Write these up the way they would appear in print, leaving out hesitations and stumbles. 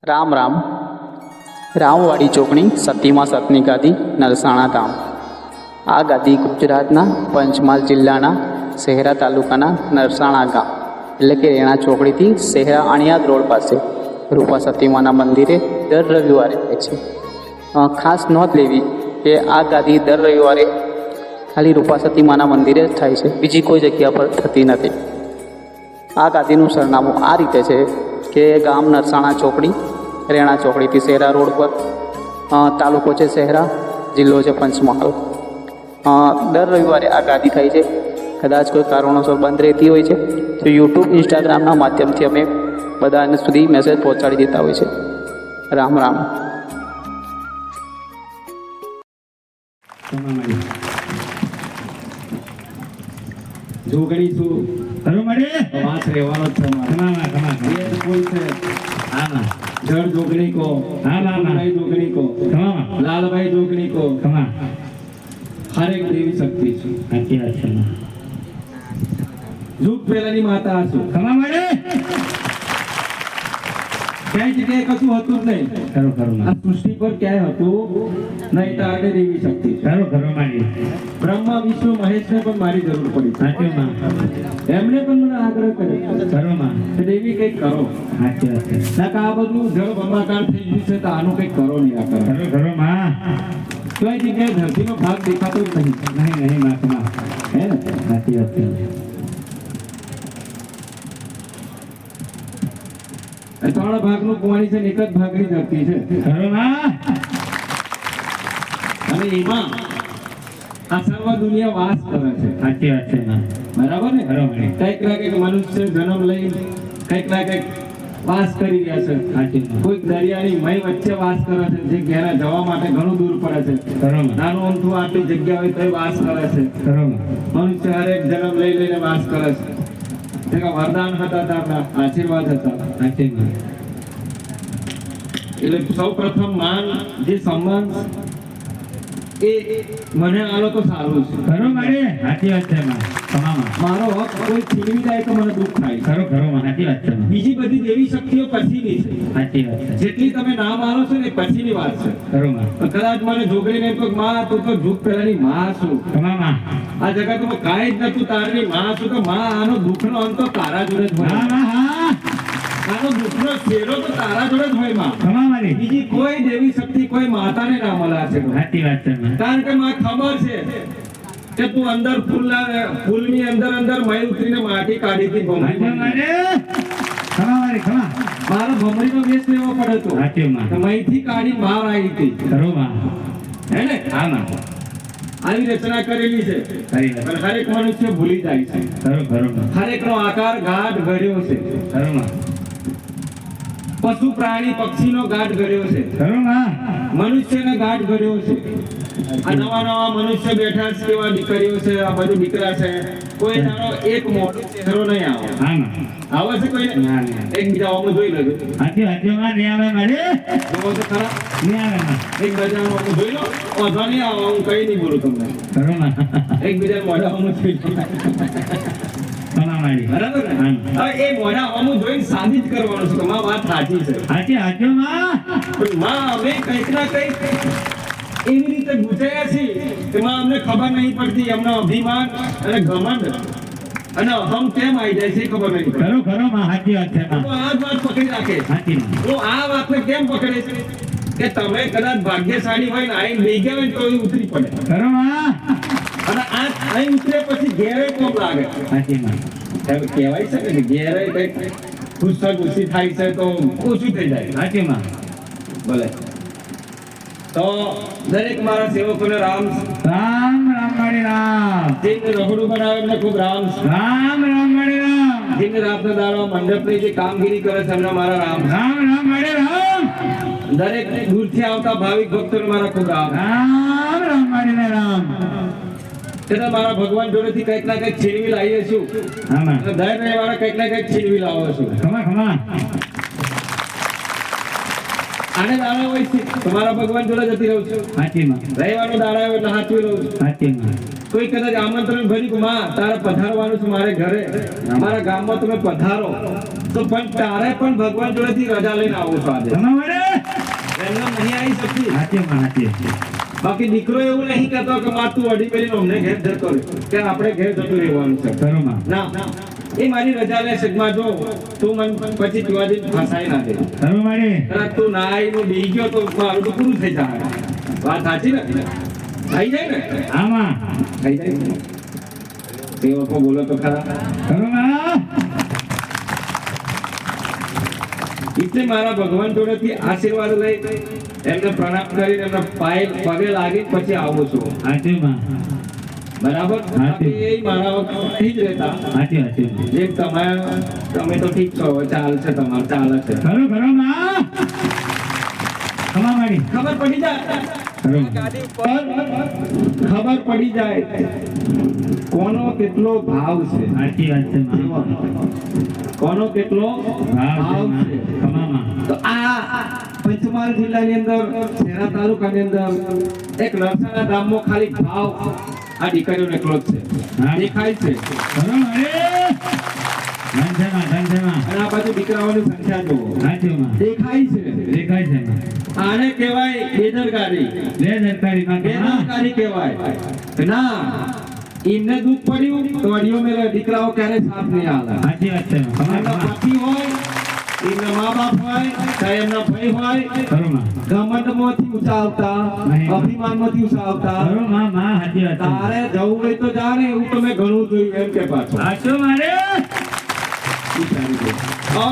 રામ રામ. રામવાડી ચોકણી સતીમાં સતની ગાદી નરસાણા ગામ. આ ગાદી ગુજરાતના પંચમહાલ જિલ્લાના શહેરા તાલુકાના નરસાણા ગામ એટલે કે રેણા ચોકડીથી શહેરા અણિયાદ રોડ પાસે રૂપા સતીમાના મંદિરે દર રવિવારે થાય છે. ખાસ નોંધ લેવી કે આ ગાદી દર રવિવારે ખાલી રૂપા સતીમાના મંદિરે જ થાય છે, બીજી કોઈ જગ્યા પર થતી નથી. આ ગાદીનું સરનામું આ રીતે છે કે ગામ નરસાણા ચોકડી, રેણા ચોકડીથી શહેરા રોડ પર, તાલુકો છે શહેરા, જિલ્લો છે પંચમહાલ. દર રવિવારે આ ગાદી થાય છે. કદાચ કોઈ કારણોસર બંધ રહેતી હોય છે તો યુટ્યુબ, ઇન્સ્ટાગ્રામના માધ્યમથી અમે બધાને સુધી મેસેજ પહોંચાડી દેતા હોય છે. રામ રામ. જોગણી શું ખરું મળે વાસ રહેવાનો જ છે ખમા એ જ કોઈ છે હા જળ જોગણી કો હા ભાઈ જોગણી કો ખમા લાલભાઈ જોગણી કો ખમા હરેક દેવી શક્તિ છું. સાચી વાત છે યુગ પહેલાની માતા છું. ખમા મળે ક્યાંય જગ્યાએ કશું હતું જ નહીં. ખરું ખરું આ સૃષ્ટિ પર ક્યાંય હતું નહીં. તારે દેવી શક્તિ છે. ખરું ખરું મારી બ્રહ્મા વિષ્ણુ મહેશને પણ મારી જરૂર પડી. સાચું માં એમને પણ મને આગ્રહ કર્યો ખરું માં કે દેવી કંઈક કરો. સાચી વાત છે ના કે આ બધું જળ બંબાકાર થઈ ગયું છે તો આનું કંઈક કરો નિરાકરણ. ખરું ખરું માં કઈ જગ્યાએ ધરતીનો ભાગ દેખાતો જ નહીં. નહીં માં ખમા હે ને? સાચી વાત છે એ 3 ભાગનું પાણી છે ને 1 જ ભાગની ધરતી છે. ખરું માં અને એમાં આ સર્વ દુનિયા વાસ કરે છે. સાચી વાત છે માં બરાબર ને? ખરું મળે કંઈક ના કંઈક મનુષ્ય જન્મ લઈ કંઈક ના કંઈક વાસ કરી રહ્યા છે. સાચી માં કોઈક દરિયાની મય વચ્ચે વાસ કરે છે, જે ઘેરા જવા માટે ઘણું દૂર પડે છે. ખરું માં નાનું અમથું આટલી જગ્યા હોય તો વાસ કરે છે. ખરું માં મનુષ્ય હરેક જન્મ લઈ લઈને વાસ કરે છે. તે વરદાન હતા આપણા, આશીર્વાદ હતા. સાચી માં એટલે સૌ પ્રથમ માન જે સન્માન એ મને આલો તો સારું છે. ખરું મળે સાચી વાત છે માં ખમા માં મારો હક કોઈ છીનવી જાય તો મને દુઃખ થાય. ખરું ખરું માં સાચી વાત છે માં બીજી બધી દેવી શક્તિઓ પછીની છે. સાચી વાત છે જેટલી તમે નામ આલો છો ને એ પછીની વાત છે. ખરું માં પણ કદાચ મને જોગણીને એમ કહો કે માં તું તો યુગ પહેલાની માં છું, ખમા માં આ જગતમાં કાંઈ જ નતું, તારની માં છું, તો માં આનો દુઃખનો અંત તો તારા જોડે જ હોય. હા આનો દુઃખનો છેડો તો તારા જોડે જ હોય માં. ખમા મારી બીજી કોઈ દેવી શક્તિ કોઈ માતાને ના મળે છે. સાચી વાત છે માં કારણ કે મને ખબર છે કે તું અંદર ફૂલની અંદર મય ઉતરીને માટી કાઢી હતી ભમરી. ખમા મારો ભમરીનો વેશ લેવો પડે તો સાચી માં મયથી કાઢી બહાર આવી હતી. ખરું માં હે ને? હા માં આવી રચના કરેલી છે. ખરી વાત પણ હરેક મનુષ્ય ભૂલી જાય છે. ખરું માં હરેકનો આકાર ગાઢ ઘડ્યો છે. ખરું માં પશુ પ્રાણી પક્ષીનો ગાઢ ઘડ્યો છે. ખરું માં મનુષ્યને ગાઢ ઘડ્યો છે. આ નવા મનુષ્ય બેઠા છે, કેવા દીકરીઓ છે, આ બધું દીકરા છે. કોઈ તારો એક મોટો ચહેરો નહીં આવે. હા માં આવે છે કોઈ ના ના એકબીજા આમ જોઈ લેજો. સાચી વાત છે માં નહીં આવે મારે જોવો તો ખરા. નહીં આવે માં એકબીજા આમ જોઈ લો. વાંધો નહીં આવે, હું કઈ નહીં બોલું તમને. ખરું માં એકબીજા મોઢા આમ જોઈ લો. ખમા મારી બરાબર ને? હવે એ મોઢા આમ જોઈને સાબિત કરવાનું છે કે માં વાત સાચી છે. સાચી માં પણ માં અમે કંઈક ના કંઈક એવી રીતે ગુજાર્યા છીએ કે માં અમને ખબર નહીં પડતી. એમનો અભિમાન અને ઘમંડ અને અહમ કેમ આવી જાય છે એ ખબર નહીં પડતી. ખરું માં સાચી વાત છે તો માં આ જ વાત પકડી રાખે. સાચી માં તો આ વાતને કેમ પકડે છે કે તમે કદાચ ભાગ્યશાળી હોય ને આઈને લઈ ગયા હોય ને તો એ ઉતરી પડે. ખરું માં અને આ અહીં ઉતરે પછી ઘેરે કોમ લાગે. સાચી માં એમ કહેવાય છે ને કે ઘેરે કંઈક ગુસ્સી થાય છે તો ઓછું થઈ જાય. સાચી માં ભલે તો દરેક મારા સેવકોને રામ રામ મારી રામ જેને રઘુડું બનાવે એમને ખૂબ રામ. રામ મારી રામ જેને રાતના દાડો મંડપની જે કામગીરી કરે છે એમને મારા રામ. રામ મારી રામ દરેક દૂરથી આવતા ભાવિક ભક્તોને મારા ખૂબ રામ. રામ મારી રામ છતાં મારા ભગવાન જોડેથી કંઈક ના કંઈક છીનવી લાવીએ છું. હા માં અને દર રવિવારે કંઈક ના કંઈક છીનવી લાવો છું. ખમા આને દાડા હોય છે તમારા ભગવાન જોડે જતી રહું છું. સાચી માં રવિવારનો દાડા હોય એટલે હાથવી લઉં છું. સાચી માં કોઈ કદાચ આમંત્રણ ભર્યું કે માં તારે પધારવાનું છે મારે ઘરે, અમારા ગામમાં તમે પધારો, તો પણ તારે પણ ભગવાન જોડેથી રજા લઈને આવો છો આજે તમા મળે એમને નહીં આવી શકતી સાચી માં સાચી બાકી દીકરો એવું નહીં કહેતો કે માર તું અડી કરીને અમને ઘેર જતો રહે કે આપણે ઘેર જતું રહેવાનું છે ખરું માં ના એ મારી રજા લે સગમાં જો તું મન પછી તુવાજી ફસાઈ ના દે ખરું મળે કદાચ તું ના આવીને બેહી ગયો તો મારું તો પૂરું થઈ જાય વાત સાચી ને થઈ જાય ને આમાં થઈ જાય ને તે લોકો બોલો તો ખરા ખરું માં એટલે મારા ભગવાન જોડેથી આશીર્વાદ લઈ એમને પ્રણામ કરીને એમના પગે લાગી પછી આવું છું સાચી માં બરાબર હાચી. એ મારા વખત નહીં જ રહેતા સાચી સાચી જે તમે તો ઠીક છો હવે ચાલશે તમારે ચાલે છે ખરું ખરું માં તમા મળી ખબર પડી જાય ખરું ગાદી ઉપર ખબર પડી જાય કોનો કેટલો ભાવ છે સાચી વાત છે માં કોનો કેટલો ભાવ ભાવ છે છે તમામાં તો આ પંચમહાલ જિલ્લાની અંદર શહેરા તાલુકાની અંદર એક નરસાણા ગામમાં ખાલી ભાવ આ દીકરીઓનો એકલો જ છે હા. દેખાય છે ખરું મળે ધંધેમાં ધંધેમાં અને આ બાજુ દીકરાઓની સંખ્યા જુઓ સાચી માં દેખાય છે દેખાય છે માં આને કહેવાય બેદરકારી બે સરકારી માં બેદરકારી કહેવાય ના એમને દુઃખ પડ્યું તો અડીઓ મેલે દીકરાઓ ક્યારે સાથ નહીં આલે સાચી વાત છે માં એમના પતિ હોય એમના મા બાપ હોય ચાહે એમના ભાઈ હોય ખરું માં ઘમંડમાંથી ઊંચા આવતા નહીં. અભિમાનમાંથી ઊંચા આવતા ખરું માં માં સાચી વાત છે તારે જવું હોય તો જા ને એવું તો મેં ઘણું જોયું એમ કે પાછો સાચું મારે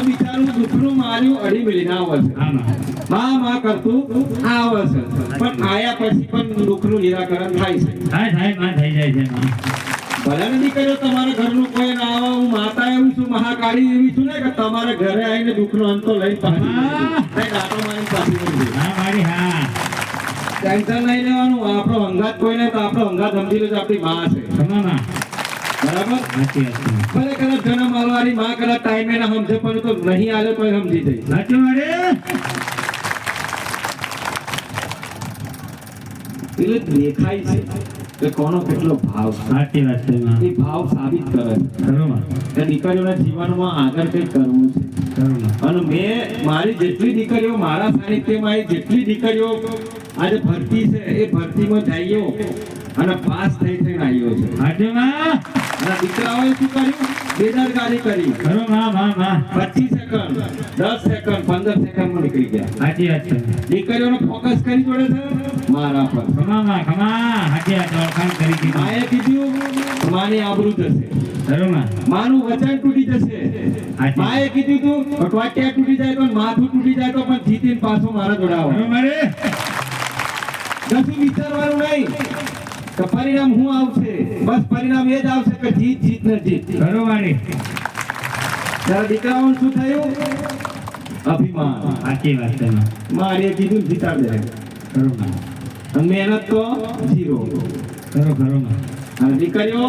બિચારું દુઃખનું માર્યું અડી મિલી ના આવે છે આમાં માં કરતું આવે છે પણ આયા પછી પણ દુઃખનું નિરાકરણ થાય છે થાય માં થઈ જાય છે માં ભલે નથી કર્યો તમારા ઘરનું કોઈ ના આવે હું માતા એવું છું મહાકાળી એવી છું ને કે તમારે ઘરે આવીને દુઃખનો અંતો લઈને પાછી કઈ દાંતો મારીને પાછી વળી જાય. હા મારી હા ટેન્શન નહીં લેવાનું આપણો અંગાત કોઈ નહીં તો આપણો અંગાત સમજી લેજો આપણી માં છે તમામાં બરાબર સાચી વાત છે ભલે કદાચ જન્મ આલવાની માં કદાચ ટાઈમે ના સમજે પણ તો નહીં આલે તો સમજી જાય સાચું મારે એટલે દેખાય છે કે કોનો કેટલો ભાવ છે સાચી વાત છે માં એ ભાવ સાબિત કરે છે ખરું માં કે દીકરીઓના જીવનમાં આગળ કંઈક કરવું છે ખરું માં અને મેં મારી જેટલી દીકરીઓ મારા સાનિધ્યમાં આવી જેટલી દીકરીઓ આજે ભરતી છે એ ભરતીમાં જઈઓ અને પાસ થઈને આવ્યો છે સાચું માં અને દીકરાઓએ શું કર્યું બેદરકારી કરી ખરું માં 25 સેકન્ડ 10 સેકન્ડ 15 સેકન્ડમાં નીકળી ગયા સાચી વાત છે દીકરીઓનો ફોકસ કરી જોડે છે મારા પર ખમા સાચી વાત ઓળખાણ કરી દીધી માએ કીધું માની આબરૂ જશે ખરું માં માનું વચન તૂટી જશે હાચી. માએ કીધું તું અટવાટિયા તૂટી જાય તો માથું તૂટી જાય તો પણ જીતીને પાછો મારા જોડાવો ખરું મારે કશું વિચારવાનું નહીં કે પરિણામ શું આવશે બસ પરિણામ એ જ આવશે કે જીત જીત ને જીત ખરું મારી ત્યારે દીકરાઓને શું થયું અભિમાન સાચી વાત છે માં મારે કીધું જીતાડ દે ખરું માં અને મહેનત તો ઝીરો ખરું માં અને દીકરીઓ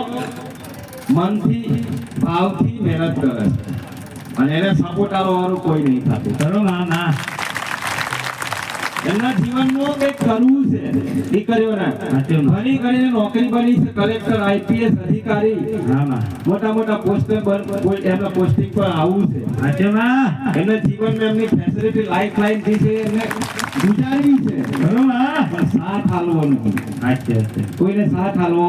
મનથી ભાવથી મહેનત કરે છે અને એને સપોર્ટ આપવાનું કોઈ નહીં થતું ખરું માં એમના જીવનમાં કંઈક કરવું છે દીકરીઓને સાચું. ઘણી ઘણી નોકરી બની છે કલેક્ટર આઈપીએસ અધિકારી હા માં મોટા મોટા પોસ્ટ એમના પોસ્ટિંગ પર આવવું છે સાચું માં એમના જીવનમાં એમની ફેસિલિટી લાઈફ લાઈન થી છે એમને ગુજારવી છે ખરું માં પણ સાથ હાલવો નહીં સાચી વાત છે કોઈને સાથ હાલવો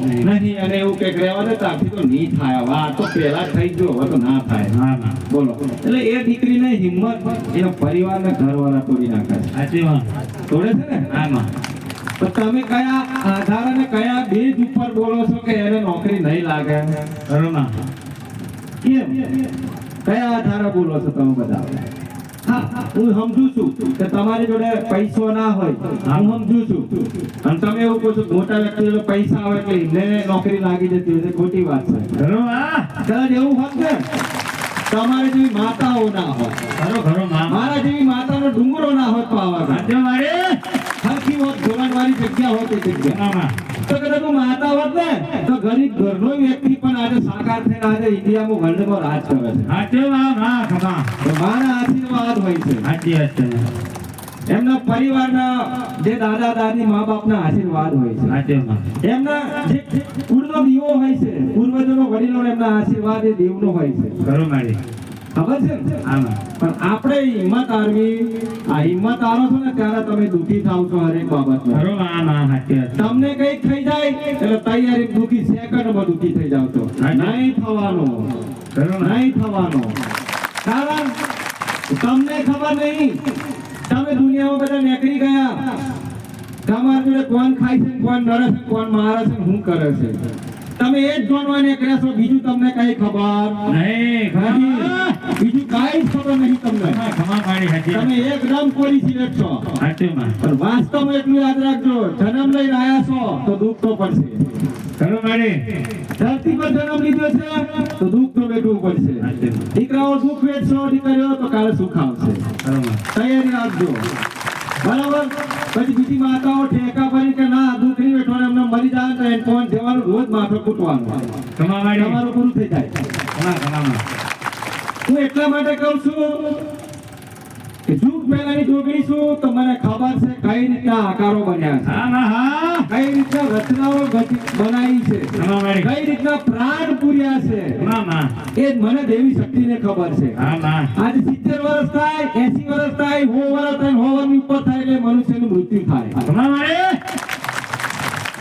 નહીં અને એવું કંઈક રહેવા દે ત્યાંથી તો નહીં થાય હવે આ તો પહેલા થઈ ગયો હવે તો ના થાય હા માં બોલો એટલે એ દીકરીને હિંમત એના પરિવારને ઘરવાળા તોડી નાખે છે સાચી માં તોડે છે ને હા માં તો તમે કયા આધાર અને કયા બેઝ ઉપર બોલો છો કે એને નોકરી નહીં લાગે ખરું માં કેમ કયા આધારે બોલો છો તમે બધા હા હું સમજુ છું કે તમારી જોડે પૈસો ના હોય હું સમજુ છું અને તમે એવું કહો છો મોટા વ્યક્તિ જોડે પૈસા આવે એટલે એમને નોકરી લાગી જતી હોય છે ખોટી વાત છે ખરું માં કદાચ એવું હોત ને તમારી જેવી માતાઓ ના હોય ખરું માં મારા જેવી માતાનો ડુંગરો ના હોત પાવાગઢ સાચું મારે હરખી હોત જોવાનવાળી જગ્યા હોત એ જગ્યા હા માં તો કદાચ હું માતા હોત ને તો ગરીબ ઘરનો વ્યક્તિ પણ આજે સાકાર થઈને આજે ઇન્ડિયામાં વર્લ્ડમાં રાજ કરે છે સાચું માં ખમા તો મારા આશીર્વાદ હોય છે સાચી વાત છે એમના પરિવારના જે દાદા દાદી મા બાપના આશીર્વાદ હોય છે સાચું માં એમના જે કુળનો દીવો હોય છે પૂર્વજોનો વડીલો એમના આશીર્વાદ એ દેવનો હોય છે ખરું મારી ખબર છે ને? આમાં પણ આપણે હિંમત હારવી, આ હિંમત હારો છો ને ત્યારે તમે દુઃખી થાવ છો હરેક બાબતમાં. બરોબર આમાં સાચી વાત છે. તમને કઈક થઈ જાય એટલે તૈયારી દુઃખી સેકન્ડમાં દુઃખી થઈ જાવ છો. નહીં થવાનું, બરોબર નહીં થવાનું. કારણ તમને ખબર નહીં તમે દુનિયામાં બધા નીકળી ગયા, તમારા જોડે કોણ ખાય છે, કોણ નડે છે, કોણ મારે છે, શું કરે છે, તમે એ જ જોડવા નીકળ્યા છો. બીજું તમને કઈ ખબર નહીં ખમા બીજું કાંઈ જ ખબર નહીં તમને. ખમા પાડી સાચી વાત. તમે એકદમ કોરી સિલેક્ટ છો. સાચું માં પણ વાસ્તવમાં એટલું યાદ રાખજો, જન્મ લઈને આયા છો તો દુઃખ તો પડશે. ખરું મારી ધરતી પર જન્મ લીધો છે તો દુઃખ તો વેઠવું પડશે. દીકરાઓ દુઃખ વેઠશો, દીકરીઓ તો કાલે સુખ આવશે. ખરું માં તૈયારી રાખજો, બરાબર. પછી બીજી માતાઓ ઠેકા ભરી કે ના દુઃખ નહીં વેઠવાનું, એમને મરી જાય તો એને કોણ જવાનું, રોજ માથું કૂટવાનું, ખમા મારી તમારું પૂરું થઈ જાય. ખમા હું એટલા માટે કહું છું કે યુગ પહેલાની જોગણી છું તો મને ખબર છે કઈ રીતના આકારો બન્યા છે, આમાં હા કઈ રીતના રચનાઓ બનાવી છે, ખમા મારી કઈ રીતના પ્રાણ પૂર્યા છે, મામા એ જ મને દેવી શક્તિને ખબર છે. આમાં આજે 70 વર્ષ થાય, 80 વર્ષ થાય, 100 વર્ષ થાય, 100 વર્ષની ઉપર થાય એટલે મનુષ્યનું મૃત્યુ થાય. ખમા મારી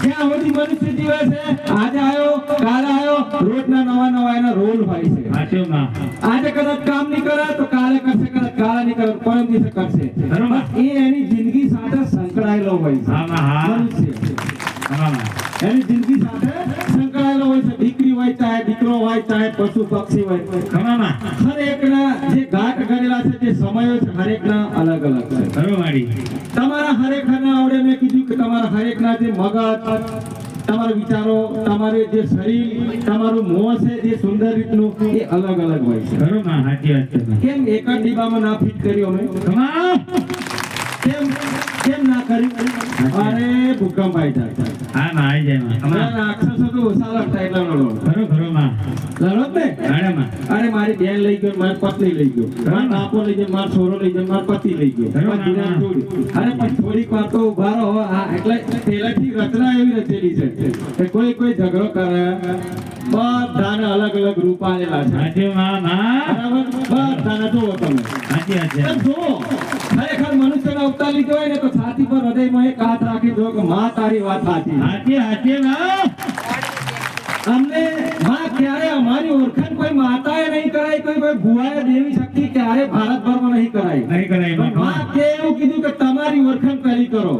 જ્યાં સુધી મનુષ્ય જીવે છે, આજે આવ્યો કાલે આવ્યો, રોજના નવા નવા એના રોલ હોય છે. સાચું માં આજે કદાચ કામ નહીં કરે તો કાલે કરશે, કદાચ કાલે નહીં કરે પરમ દિવસે કરશે. બરોબર. એ એની જિંદગી સાથે સંકળાયેલો હોય છે. આમાં હા મનુષ્ય ખમા એની જિંદગી સાથે સંકળાયેલો હોય છે. દીકરી હોય ચાહે દીકરો હોય ચાહે પશુ પક્ષી હોય, ખમા માં હરેકના જે ઘાટ ઘડેલા છે, જે સમયો છે, હરેકના અલગ અલગ છે. ખરું મારી તમારા હરેકના આવડે મેં કીધું કે તમારા હરેકના જે મગજ, તમારા વિચારો, તમારું જે શરીર, તમારું મોં છે જે સુંદર રીતનું એ અલગ અલગ હોય છે. ખરું માં સાચી વાત છે કેમ એક જ ડીબામાં ના ફિટ કર્યું અમે? ખમા કેમ કેમ ના કર્યું? અરે ભૂકંપ આવી જાય. હા માં આવી જાય માં ખમા રાક્ષસો તો ઓછા લડતા એટલા લડો. ખરું માં લડો જ ને? ગાડા માં અરે મારી બેન લઈ ગયો, મારી પત્ની લઈ ગયો, મારો બાપો લઈ ગયો, મારો છોરો લઈ ગયો, મારો પતિ લઈ ગયો. ખરું પછી ધીરે છોડી. અરે પણ થોડીક વાર તો ઉભા રહો. હા, એટલે પહેલાથી રચના એવી રચેલી છે કે કોઈ કોઈ ઝઘડો કરે, બધાને અલગ અલગ રૂપ આલેલા છે. સાચું માં બરાબર? બધાને જુઓ તમે. સાચી વાત છે એમ જુઓ. ખરેખર મનુષ્યનો અવતાર લીધો હોય ને તો છાતી પર હૃદયમાં એક હાથ રાખી દો કે માં તારી વાત સાચી. સાચી માં અમને માં ક્યારે અમારી ઓળખાણ કોઈ માતાએ નહીં કરાઈ, કોઈ ભુવાએ દેવી શક્તિ ક્યારે ભારતભરમાં નહીં કરાઈ. નહીં કરાય માં માં કે એવું કીધું કે તમારી ઓળખાણ પહેલી કરો.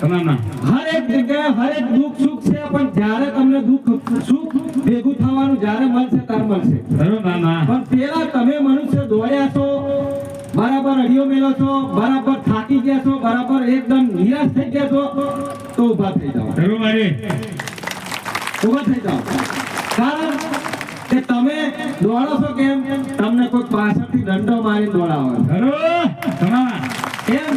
ખમા માં હરેક જગ્યાએ હરેક દુઃખ સુખ છે, પણ જ્યારે તમને દુઃખ સુખ ભેગું થવાનું જ્યારે મળશે ત્યારે મળશે. ખરું મામા પણ પેલા તમે મનુષ્ય દોડ્યા છો, બરાબર અડીઓ મેલો છો, બરાબર થાકી ગયા છો, બરાબર એકદમ નિરાશ થઈ ગયા છો, તો ઊભા થઈ જાઓ. ખરું મારી ઊભા થઈ જાઓ. કારણ કે તમે દોડો છો કેમ? તમને કોઈ પાછળથી દંડો મારી દોડાવે. ખરું ખમા કેમ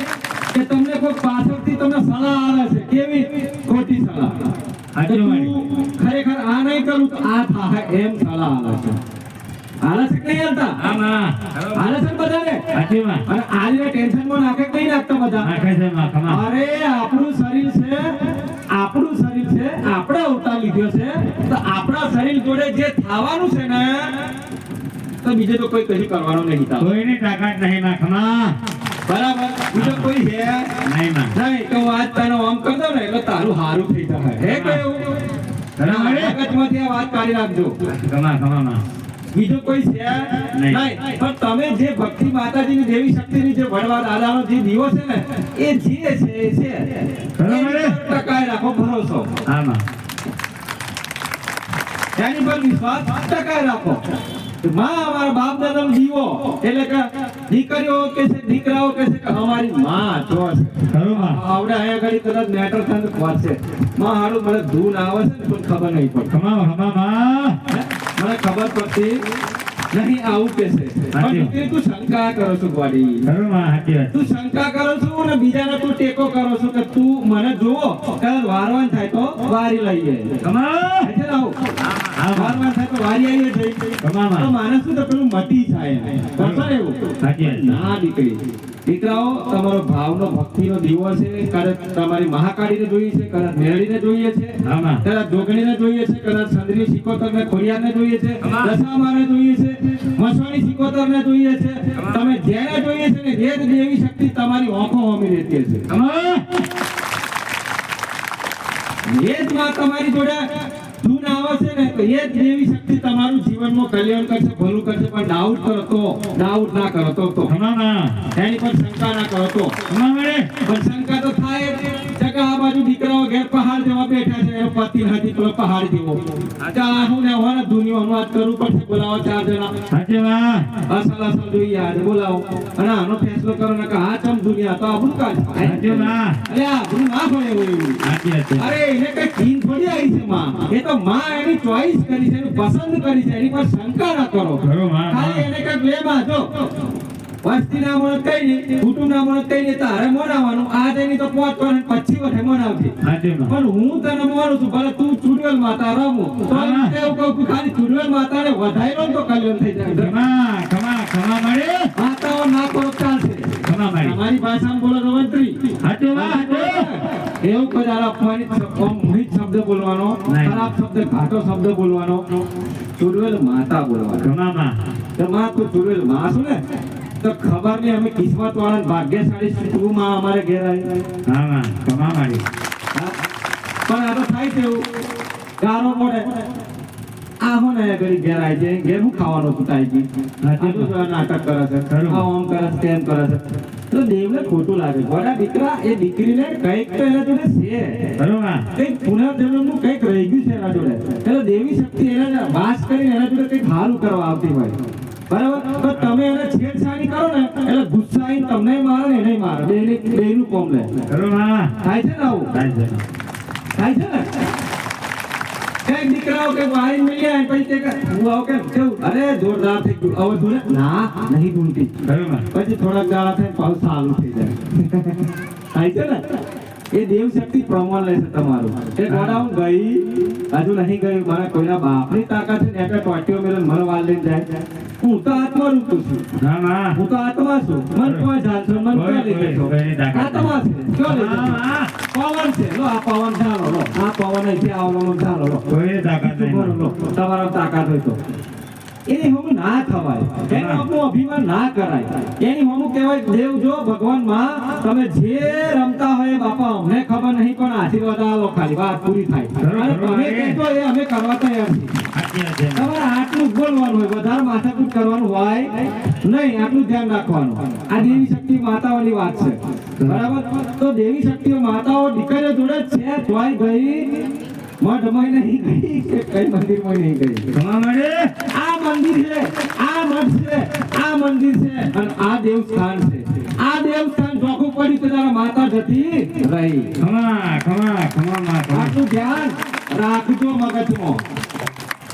કે તમને કોઈ પાછળથી તમને સલાહ આવે છે. કેવી? ખોટી સલાહ. સાચું મારી તું ખરેખર આ નહીં કરું તો આ થાય એમ સલાહ આવે છે. હાલે છે કે નહીં હાલતા? આમાં હાલે છે ને બધાને? સાચી માં અને આને ટેન્શનમાં નાખે કે નહીં નાખતા બધા? નાખે છે માં ખમા અરે આપણું શરીર છે, આપણે અવતાર લીધો છે, તો આપણા શરીર જોડે જે થવાનું છે ને તો બીજે તો કોઈ કશું કરવાનું નહીં થતું. કોઈની તાકાત નહીં માં ખમા બરાબર? બીજો કોઈ છે નહીં માં નહીં તો હું આજ તને આમ કરી દઉં ને એટલે તારું હારું થઈ જશે. હે કયું? ખરા મારી મગજમાંથી આ વાત કાઢી નાખજો. ખમા ખમા માં બીજો કોઈ છે નહીં. નહીં. પણ તમે જે ભક્તિ માતાજીની દેવી શક્તિની જે વડવા દાદાનો જે દીવો છે ને એ જે છે એ છે. બરાબર. એની પર ટકાઈ રાખો ભરોસો. આમાં એની પર વિશ્વાસ ટકાઈ રાખો. માં અમારા બાપ દાદાનો દીવો એટલે કે દીકરીઓ કે છે, દીકરાઓ કે છે કે અમારી માં છો છે. ખરું માં આવડે અહીંયા ઘડી કદાચ મેટર થાય ખવાશે. માં હારું મને ધૂન આવે છે ને પણ ખબર નહીં પડતી. ખમા ખમા માં મને ખબર પડતી નહીં આવું કે છે. પણ દીકરી તું શંકા કરો છો ગોડી. ખરું માં સાચી વાત તું શંકા કરો છો અને બીજાને તું ટેકો કરો છો કે તું મને જુઓ કદાચ વારવાન થાય તો વારી લઈએ. ખમા એટલે આવું. હા હા. વારવાર થાય તો વારી આવીએ થઈ. કમામાં. તો માણસ શું તો પેલું મટી જાય એમ. કરશો ને એવું? સાચી વાત. ના દીકરી. દીકરાઓ તમારો ભાવનો ભક્તિનો દીવો છે, કદાચ તમારી મહાકાળીને જોઈએ છે, કદાચ મેરડીને જોઈએ છે, હા માં. કદાચ જોગણીને જોઈએ છે, કદાચ સંદ્રી સિકોતરને ખોડિયારને જોઈએ છે, દશામાને જોઈએ છે, મસવાણી સિકોતરને જોઈએ છે. તમે જેને જોઈએ છે ને એ જ દેવી શક્તિ તમારી આંખો હોમી રહેતી છે. કમા. એ જ માં તમારી જોડે ધૂન આવે છે ને તો એ જ દેવી શક્તિ તમારું જીવનમાં કલ્યાણ કરશે, ભલું કરશે. પણ ડાઉટ કરો તો, ડાઉટ ના કરો તો કમામાં. એની પર શંકા ના કરો તો. કમા મળે. પણ શંકા તો થાય જ. જગા આ બાજુ દીકરાઓ ઘેર પહાડ જેવા બેઠા છે, એનો પતિ નથી પેલો પહાડ જેવો. આ હું ને હોને દુનિયાનું વાત કરવું પડશે. બોલાવો 4 જણા. સાચી વાત. અસલ અસલ જોઈએ આજે બોલાવો અને આનો ફેસલો કરો ને કે આ ચમ દુનિયા તો આબરૂ કાઢ. સાચી વાત. અરે આબરૂ ના હોય એવું. સાચી વાત છે. અરે એને કઈ ચીન થોડી આવી છે માં. એ તો માં એની ચોઈસ કરી છે, એની પસંદ કરી છે. એની પર શંકા ના કરો. ખરું માં. ખાલી એને કઈક લેમાં જો વસ્તી ના મળત કઈ નહીં, કુટુંબ ના મળત કઈ નહીં, તારે મનાવવાનું. આજ એની તો 5 વર્ષ પછી વખે મનાવતી. સાચી વાત. પણ હું તને માનું છું, ભલે તું ચુડવેલ માતા રમું તો હા. એવું કહું કે ખાલી ચુડવેલ માતાને વધાર્યો ને તો કલ્યાણ થઈ જાય. કમા. કમા. કમા મળે. માતાઓ ના કરો ચાલશે. કમા મળે. તમારી ભાષામાં બોલો તો મંત્રી. સાચી વાત. એવું કોઈ દાડા અપમાનિત મોહિત શબ્દ બોલવાનો, નહીં. ખરાબ શબ્દ, ઘાટો શબ્દ બોલવાનો. ચુડવેલ માતા બોલવાનો. કમામાં. તો માં તું ચુડવેલ માં છું ને તો ખબર નહીં અમે કિસ્મત વાળા ભાગ્યશાળી છું. તું માં અમારે ઘેર આવી. હા માં. કમા મળે. હા? પણ આ તો થાય છે એવું ગારો પડે આ હો ને ઘડી ઘેર આવી છે, ઘેર હું ખાવાનો છું તાઈજી. આ તો જો આ નાટક કરે છે, ખરું. આ ઓમ કરે છે, તેમ કરે છે. તો દેવને ખોટું લાગે. ગોડા દીકરા એ દીકરીને કંઈક તો એના જોડે છે, ખરું માં. કંઈક પુનર્જન્મનું કંઈક રહી ગયું છે એના જોડે. એટલે દેવી શક્તિ એને વાસ કરીને એના જોડે કંઈક સારું કરવા આવતી હોય. બરાબર? તો તમે એને છેડછાડી કરો ને એટલે ગુસ્સા આવીને તમને મારે ને એને મારે. બેયનું કોમ લે. ખરું માં. થાય છે ને આવું? થાય છે. થાય છે ને? કઈક દીકરાઓ કે વારી મળ્યા અને પછી તે કે હું આવું કેમ કેવું અરે જોરદાર થઈ ગયું. હવે ધૂણે ના નહીં ધૂણતી. ખરું માં. પછી થોડાક દાડા થાય પાછું સારું થઈ જાય. થાય છે ને? એ દેવ શક્તિ પ્રમાણ લેશે તમારું. એ ગોડા હું ગઈ હજુ નહીં ગઈ, મારા કોઈના બાપની તાકાત છે ને એટલે ટોટીઓ મેળવીને મને વાલ લઈને જાય. હું તો આત્મા રૂપું છું. હા માં. હું તો આત્મા છું. મન કોઈ જાણશો, મન કોઈ લઈ જશો. કોઈની તાકાત આત્મા છે. ક્યાં લઈ જશો? હા. પવન છે. લો આ પવન ચાલો લો. આ પવન અહીંથી આવવાનો ચાલો લો. કોઈ તાકાત નહીં. લો, તમારા તાકાત હોય તો એની હમું ના થવાય, એનું આપણું અભિમાન ના કરાય. એની હમું કહેવાય દેવ જો ભગવાન માં તમે જે રમતા હોય બાપા અમને ખબર નહીં પણ આશીર્વાદ આલો ખાલી વાત પૂરી થાય. અને તમે કહેતો એ અમે કરવા તૈયાર છીએ. સાચી વાત છે. તમારે આટલું જ બોલવાનું હોય, વધારે માથાકૂટ કરવાનું હોય નહીં. આટલું ધ્યાન રાખવાનું. આ દેવી શક્તિ માતાઓની વાત છે. બરાબર? તો દેવી શક્તિઓ માતાઓ દીકરીઓ જોડે જ છે. જોઈ ગઈ મઠમાં નહીં ગઈ કે કઈ મંદિરમાં નહીં ગઈ. કમા મળે. આ મંદિર છે, આ મઠ છે, આ મંદિર છે અને આ દેવસ્થાન છે. આ દેવસ્થાન ચોખ્ખું પડ્યું તો તારા માતા જતી રહી. કમા. કમા. કમા માં. કમા. આટલું ધ્યાન રાખજો મગજમાં.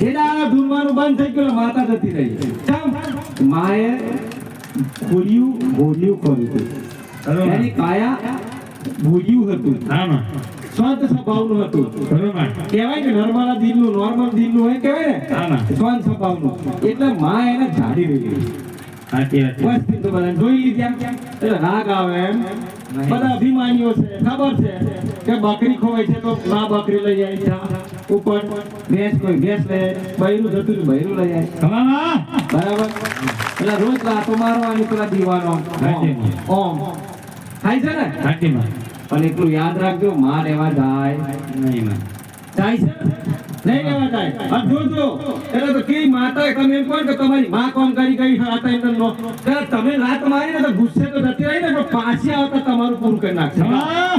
જેડા ઢૂંઢવાનું બંધ થઈ ગયું માતા જતી રહી. ચમ માએ ખોલ્યું બોલ્યું કર્યું હતું. ખરું માં. એની કાયા બોલ્યું હતું, હા માં. સ્વંત સ્વભાવનું હતું. ખરું માં. કહેવાય કે નોર્મલ દિલનું હોય કહેવાય ને હા માં. સ્વંત સ્વભાવનું. એટલે માં એને ઝાડી રહી. સાચી વાત છે. વસ્તી તો બધાને જોઈ લીધી આમ. એટલે રાગ આવે એમ બધા અભિમાનીઓ છે, ખબર છે કે બકરી ખોવાય છે તો માં બકરી લઈ જાય છે ઉપર, ભેંસ કોઈ ભેંસ લે, બૈરું જતું બૈરું લઈ જાય. કમા માં. બરાબર? એટલે રોજ રાતો મારવાની પેલા દીવાનો સાચી. ઓમ થાય છે ને? સાચી માં. પણ એટલું યાદ રાખજો માં રહેવા જાય નહીં માં. જાય છે નહીં રહેવા જાય. આ જોજો એટલે તો કેવી માતા તમે એમ કહો કે તમારી માં કોમ કરી ગઈ છે આતા એમ નો ત્યારે તમે રાત મારી ને તો ગુસ્સે તો જતી રહી ને પણ પાછી આવતા તમારું પૂરું કરી નાખશે. કમા.